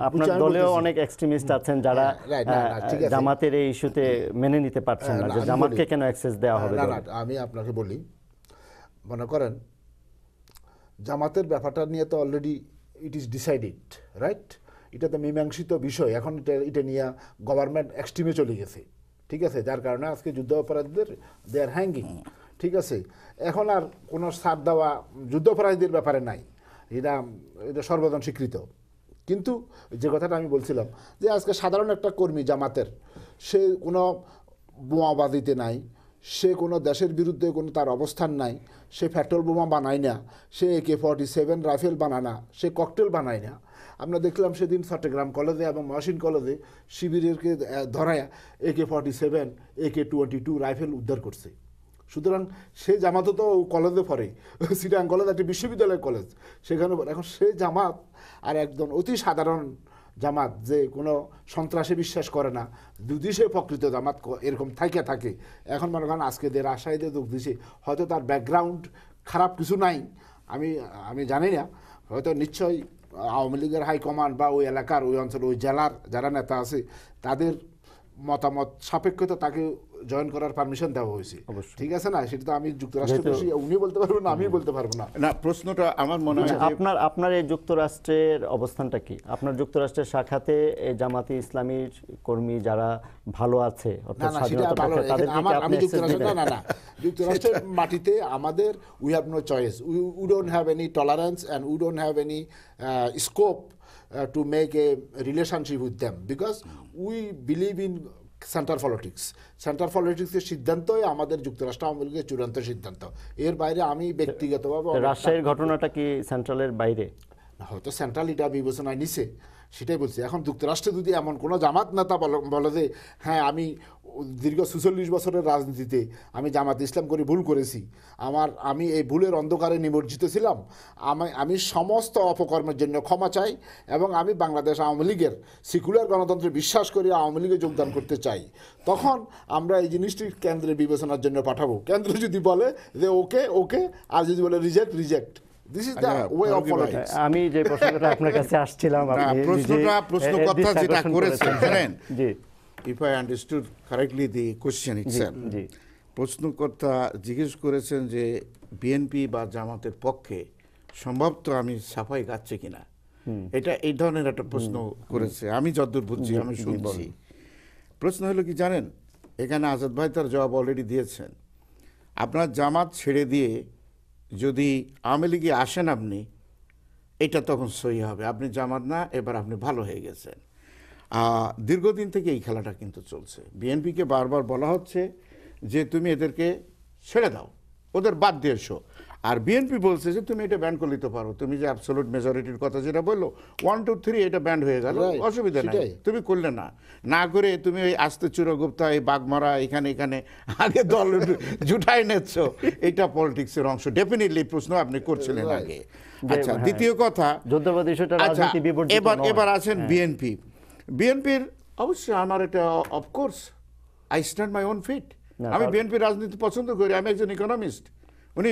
আপনার দলেও অনেক এক্সট্রিমিস্ট আছেন যারা জামাতের এই ইস্যুতে মেনে নিতে পারছেন না, যে জামাতকে কেন অ্যাক্সেস দেওয়া হবে। না, আমি আপনাকে বলি, মনে করেন জামাতের ব্যাপারটা নিয়ে তো already it is decided, right? এটা তো মীমাংসিত বিষয়, এখন এটা নিয়ে গভর্নমেন্ট এক্সট্রিমে চলে গেছে, ঠিক আছে, যার কারণে আজকে যুদ্ধ অপরাধীদের দে আর হ্যাঙ্গিং, ঠিক আছে। এখন আর কোনো ছাড় দেওয়া যুদ্ধ অপরাধীদের ব্যাপারে নাই, এটা সর্বজন স্বীকৃত। কিন্তু যে কথাটা আমি বলছিলাম, যে আজকে সাধারণ একটা কর্মী জামাতের, সে কোনো বোমাবাজিতে নাই, সে কোনো দেশের বিরুদ্ধে কোনো তার অবস্থান নাই, সে পেট্রোল বোমা বানায় না, সে AK-47 রাইফেল বানায় না, সে ককটেল বানায় না। আমরা দেখলাম সেদিন চট্টগ্রাম কলেজে এবং মহসিন কলেজে শিবিরকে ধরায় AK-47 AK-22 রাইফেল উদ্ধার করছে। সুতরাং সে জামাতও তো কলেজে পড়ে, চিটাং কলেজ একটি বিশ্ববিদ্যালয় কলেজ, সেখানে এখন সে জামাত আর একজন অতি সাধারণ জামাত, যে কোনো সন্ত্রাসে বিশ্বাস করে না, যদি সে প্রকৃত জামাত এরকম থাকে, এখন মনে করেন আজকে যে রাজশাহীতে যোগ দিছে, হয়তো তার ব্যাকগ্রাউন্ড খারাপ কিছু নাই, আমি জানি না, হয়তো নিশ্চয়ই আওয়ামী লীগের হাইকমান্ড বা ওই এলাকার ওই অঞ্চল ওই জেলার যারা নেতা আছে তাদের মতামত সাপেক্ষে তাকে জয়েন করার পারমিশন দেওয়া হয়েছে, ঠিক আছে না? সেটা তো আমি যুক্তরাষ্ট্রের উনি বলতে পারবেন না, আমি বলতে পারবো না। না, প্রশ্নটা আমার মনে হয় আপনার এই যুক্তরাষ্ট্রের অবস্থানের কি? আপনার যুক্তরাষ্ট্রের শাখাতে এই জামাতে ইসলামীর কর্মী যারা ভালো আছে, অর্থাৎ স্বাধীনতা পক্ষে, তাদেরকে কি আপনি অ্যাক্সেস দিবেন? না, যুক্তরাষ্ট্রের মাটিতে আমাদের we have no choice, we don't have any tolerance and we don't have any scope to make a relationship with them because we believe in centre পলিটিক্সের সিদ্ধান্তই আমাদের যুক্তরাষ্ট্র আওয়ামী লীগের চূড়ান্ত সিদ্ধান্ত, এর বাইরে আমি ব্যক্তিগতভাবে রাজশাহীর ঘটনাটা কি সেন্ট্রালের বাইরে? হয়তো সেন্ট্রাল এটা বিবেচনায় নিছে, সেটাই বলছি। এখন যুক্তরাষ্ট্রে যদি এমন কোনো জামাত নেতা বলে যে হ্যাঁ আমি দীর্ঘ ৪৬ বছরের রাজনীতিতে আমি জামাত ইসলাম করে ভুল করেছি, আমি এই ভুলের অন্ধকারে নিমজ্জিত ছিলাম, আমি সমস্ত অপকর্মের জন্য ক্ষমা চাই এবং আমি বাংলাদেশ আওয়ামী লীগের সেকুলার গণতন্ত্রে বিশ্বাস করে আওয়ামী লীগে যোগদান করতে চাই, তখন আমরা এই জিনিসটি কেন্দ্রে বিবেচনার জন্য পাঠাবো। কেন্দ্র যদি বলে যে ওকে ওকে, আর যদি বলে reject, this is the way of politics. আমি যে প্রশ্নটা আপনার কাছে আসছিলাম, প্রশ্নকর্তা যেটা করেছেন জানেন, if I understood correctly the question itself, প্রশ্নকর্তা জিজ্ঞেস করেছেন যে বিএনপি বা জামাতের পক্ষে সম্ভবত আমি সাফাই গাচ্ছি কিনা, এটা এই ধরনের একটা প্রশ্ন করেছে। আমি যতদূর বুঝছি, আমি শুনছি। প্রশ্ন হলো কি জানেন, এখানে আজাদ ভাই তার জবাব অলরেডি দিয়েছেন। আপনার জামাত ছেড়ে দিয়ে যদি আওয়ামী লীগে আসেন আপনি, এটা তখন সই হবে, আপনি জামাত না, এবার আপনি ভালো হয়ে গেছেন। দীর্ঘদিন থেকে এই খেলাটা কিন্তু চলছে। বিএনপিকে বারবার বলা হচ্ছে যে তুমি এদেরকে ছেড়ে দাও, ওদের বাদ দিয়ে এসো, আর বিএনপি বলছে যে তুমি এটা ব্যান করে দিতে পারো। তুমি যে অ্যাবসলিউট মেজরিটির কথা যেটা বললো 1, 2, 3 এটা ব্যান্ড হয়ে গেল, অসুবিধা নেই, তুমি করলে না করে তুমি ওই আস্তে চুরগুপ্তা, এই বাগমারা, এখানে আগে দল জুটাই নেচ্ছ, এটা পলিটিক্সের অংশ। ডেফিনেটলি প্রশ্ন আপনি করছিলেন আগে। আচ্ছা, দ্বিতীয় কথা, এবার আছেন বিএনপির অবশ্যই আমার এটা of course I stand my own feet. আমি বিএনপি রাজনীতি পছন্দ করি, আমি একজন ইকোনমিস্ট। উনি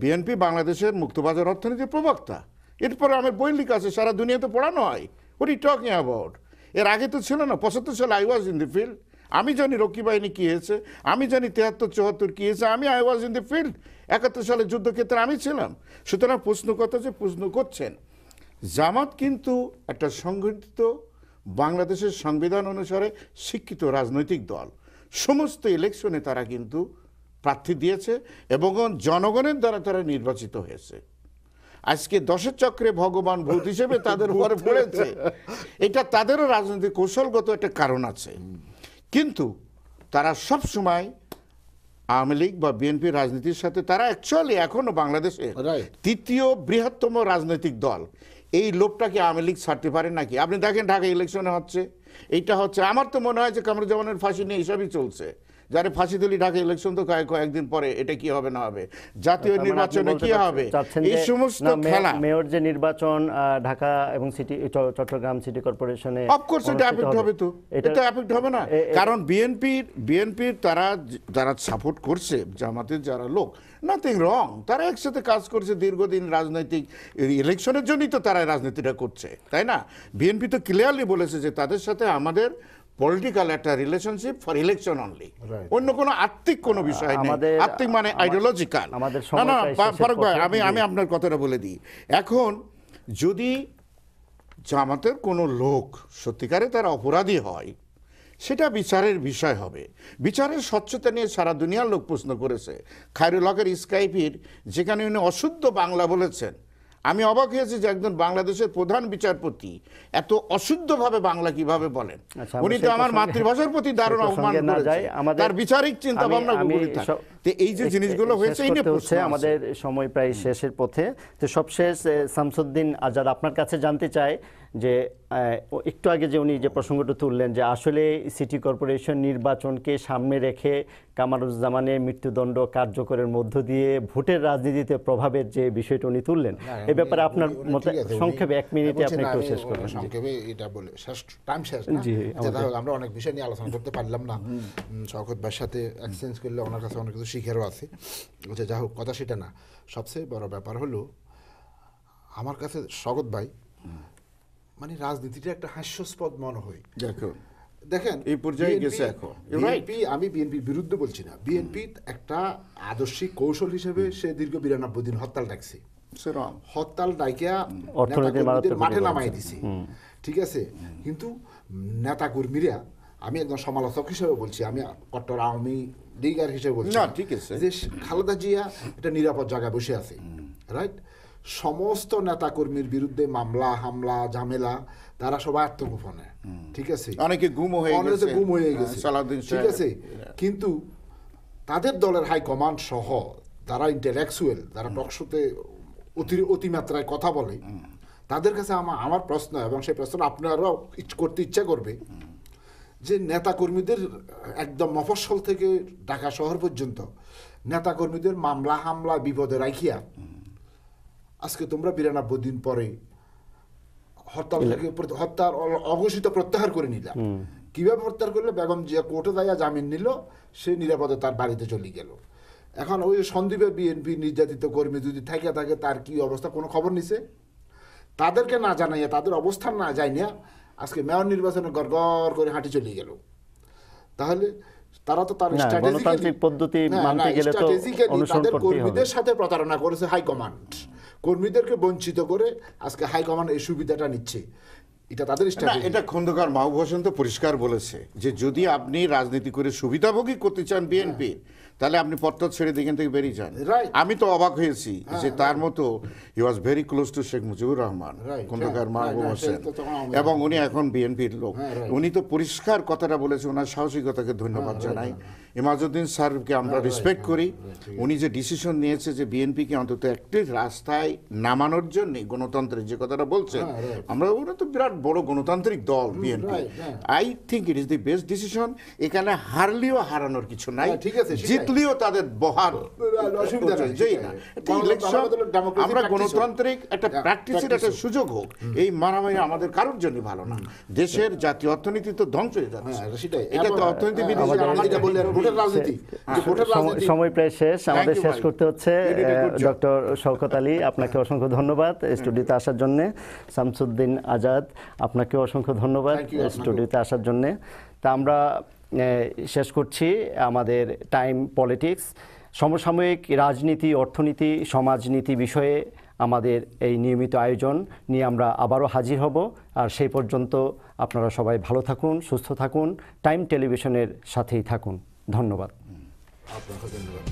বিএনপি বাংলাদেশের মুক্তবাজার অর্থনীতির প্রবক্তা, এরপরে আমার বই লিখা আছে, সারা দুনিয়াতে পড়ানো হয়। What you talking about? এর আগে তো ছিল না। ৭৫ সালে I was in the field. আমি জানি রক্ষী বাহিনী কী হয়েছে, আমি জানি ৭৩-৭৪ কী হয়েছে, I was in the field. ৭১ সালে যুদ্ধক্ষেত্রে আমি ছিলাম। সুতরাং প্রশ্নকর্তা যে প্রশ্ন করছেন, জামাত কিন্তু একটা সংগঠিত বাংলাদেশের সংবিধান অনুসারে শিক্ষিত রাজনৈতিক দল। সমস্ত ইলেকশনে তারা কিন্তু প্রার্থী দিয়েছে এবং জনগণের দ্বারা তারা নির্বাচিত হয়েছে। আজকে দশের চক্রে ভগবান ভূত হিসেবে তাদের উপরে পড়েছে, এটা তাদেরও রাজনৈতিক কৌশলগত একটা কারণ আছে। কিন্তু তারা সব সময় আওয়ামী লীগ বা বিএনপি রাজনীতির সাথে, তারা অ্যাকচুয়ালি এখনো বাংলাদেশের তৃতীয় বৃহত্তম রাজনৈতিক দল। এই লোকটাকে আওয়ামী লীগ ছাড়তে পারে নাকি? আপনি দেখেন ঢাকা ইলেকশনে হচ্ছে, এইটা হচ্ছে, আমার তো মনে হয় যে কামরুজ্জামানের ফাঁসি নিয়ে হিসাবই চলছে। যারা ফাঁসি দিলি ঢাকা ইলেকশন তো কয়েকদিন পরে এটা কি হবে না হবে, জাতীয় নির্বাচনে কি হবে, এই সমস্ত খেলা। মেয়র যে নির্বাচন ঢাকা এবং চট্টগ্রাম সিটি কর্পোরেশনে, অফকোর্স এটা এফেক্ট হবে, তো এটা এফেক্ট হবে না। কারণ বিএনপির তারা যারা সাপোর্ট করছে, জামাতের যারা লোক, নাথিং রং, তারা একসাথে কাজ করছে দীর্ঘদিন, রাজনৈতিক ইলেকশনের জন্যই তো তারা রাজনীতিটা করছে, তাই না? বিএনপি তো ক্লিয়ারলি বলেছে যে তাদের সাথে আমাদের পলিটিক্যাল একটা রিলেশনশিপ ফর ইলেকশন অনলি, অন্য কোনো আত্মিক কোনো বিষয় নেই। আত্মিক মানে আইডিওলজিক্যাল না। ফারুক ভাই, আমি আপনার কথাটা বলে দিই। এখন যদি জামাতের কোনো লোক সত্যিকারে তারা অপরাধী হয়, সেটা বিচারের বিষয় হবে। বিচারের স্বচ্ছতা নিয়ে সারা দুনিয়ার লোক প্রশ্ন করেছে। খায়রুল হকের স্কাইপির যেখানে উনি অশুদ্ধ বাংলা বলেছেন, আমি অবাক হয়েছি যে একজন বাংলাদেশের প্রধান বিচারপতি এত অশুদ্ধভাবে বাংলা কিভাবে বলেন। উনি তো আমার মাতৃভাষার প্রতি দারুণ অপমান করেছেন, তার বিচারিক চিন্তা ভাবনা বিপরীত। এই যে জিনিসগুলো হয়েছে, আমাদের সময় প্রায় শেষের পথে। তো সবশেষ শামসুদ্দিন আজাদ, আপনার কাছে জানতে চাই যে একটু আগে যে উনি যে প্রসঙ্গটা তুললেন যে আসলে সিটি কর্পোরেশন নির্বাচনকে সামনে রেখে কামারুজ্জামানের মৃত্যুদণ্ড কার্যকরের মধ্য দিয়ে ভোটের রাজনীতিতে প্রভাবের যে বিষয়টা উনি তুললেন, এ ব্যাপারে আপনার মতে সংক্ষেপে 1 মিনিটে আপনি একটু শেষ করবেন। সংক্ষেপে এটা বলে টাইম শেষ। আমরা অনেক বিষয় নিয়ে আলোচনা করতে পারলাম না। শওকত ভাইয়ের সাথে এক্সচেঞ্জ করলে ওনার কাছে অনেক কিছু শিখারও আছে। যা হোক, কথা সেটা না। সবচেয়ে বড় ব্যাপার হলো আমার কাছে শওকত ভাই মানে রাজনীতিটা একটা হাস্যাস্পদ মনে হয়। দেখেন এই পর্যায়ে গেছে এখন। আমি বিএনপির বিরুদ্ধে বলছি না, বিএনপি একটা আদর্শিক কৌশল হিসেবে সে দীর্ঘ 92 দিন হরতাল ডাকছে, হরতাল ডাইকা মাঠে নামাই দিছে, ঠিক আছে। কিন্তু নেতা কর্মীরা, আমি একজন সমালোচক হিসেবে বলছি, আমি কট্টর আওয়ামী লীগার হিসেবে বলছি যে খালেদা জিয়া একটা নিরাপদ জায়গায় বসে আছে, রাইট? সমস্ত নেতা কর্মীর বিরুদ্ধে মামলা হামলা ঝামেলা, তারা সবাই আত্মগোপনে, ঠিক আছে, অনেকে গুম হয়ে গেছে, ঠিক আছে। কিন্তু তাদের দলের হাইকমান্ড সহ যারা ইন্টেলেকচুয়াল, যারা টকশোতে অতিমাত্রায় কথা বলে, তাদের কাছে আমার প্রশ্ন, এবং সেই প্রশ্ন আপনারাও করতে ইচ্ছা করবে, যে নেতাকর্মীদের একদম মফস্বল থেকে ঢাকা শহর পর্যন্ত নেতাকর্মীদের মামলা হামলা বিপদে রাখিয়া আজকে তোমরা 92 দিন পরে হরতাল থেকে হত্যার অঘোষিত প্রত্যাহার করে নিলাম। কিভাবে প্রত্যাহার করলে? বেগম জিয়া কোর্টে যাইয়া জামিন নিল, সে নিরাপদে তার বাড়িতে চলে গেল। এখন ওই সন্দীপের বিএনপি নির্যাতিত কর্মী যদি থাকে তার কি অবস্থা, কোনো খবর নিছে? তাদেরকে না জানাইয়া, তাদের অবস্থান না জানিয়া আজকে মেয়র নির্বাচনে গড়গড় করে হাঁটি চলে গেল। তাহলে তারা তো তার গণতান্ত্রিক পদ্ধতি মানতে গেলে তো অনুসরণ তাদের করতেই হবে। কর্মীদের সাথে প্রতারণা করেছে হাইকমান্ড, কর্মীদেরকে বঞ্চিত করে আজকে হাইকমান্ড এই সুবিধাটা নিচ্ছে। এটা তাদের স্ট্র্যাটেজি। এটা খন্দকার মাহবুব হোসেন তো পরিষ্কার বলেছে যে যদি আপনি রাজনীতি করে সুবিধাভোগী করতে চান বিএনপি, তাহলে আপনি পত্তর ছেড়ে দিকেন থেকে বেরিয়ে যান। আমি তো অবাক হয়েছি যে তার মতো he was very close to Sheikh Mujibur Rahman, Khandakar Mahbub Hossain, এবং উনি এখন বিএনপির লোক। উনি তো পরিষ্কার কথাটা বলেছে, ওনার সাহসিকতাকে ধন্যবাদ জানাই। ইমাজউদ্দিন স্যারকে আমরা রেসপেক্ট করি। উনি যে ডিসিশন নিয়েছে যে বিএনপিকে অন্তত একটি রাস্তায় নামানোর জন্য, গণতন্ত্রের যে কথাটা বলছেন, আমরা ওরা তো বিরাট বড় গণতান্ত্রিক দল BNP. I think it is the best decision. এখানে হারলেও হারানোর কিছু নাই, জিতলেও তাদের বহার অসুবিধা নেই। ইলেকশন আমরা গণতান্ত্রিক একটা প্র্যাকটিসের একটা সুযোগ হোক, এই মারামারি আমাদের কারোর জন্য ভালো না। দেশের জাতীয় অর্থনীতি তো ধ্বংস হয়ে যাচ্ছে। এটা তো অর্থনীতিবিদ সময় প্রায় শেষ, আমাদের শেষ করতে হচ্ছে। ডক্টর শওকত আলী, আপনাকে অসংখ্য ধন্যবাদ স্টুডিওতে আসার জন্য। শামসুদ্দিন আজাদ, আপনাকে অসংখ্য ধন্যবাদ স্টুডিওতে আসার জন্য। তা আমরা শেষ করছি আমাদের টাইম পলিটিক্স, সমসাময়িক রাজনীতি, অর্থনীতি, সমাজনীতি বিষয়ে আমাদের এই নিয়মিত আয়োজন নিয়ে আমরা আবারও হাজির হব। আর সেই পর্যন্ত আপনারা সবাই ভালো থাকুন, সুস্থ থাকুন, টাইম টেলিভিশনের সাথেই থাকুন। ধন্যবাদ। আপনাকে ধন্যবাদ।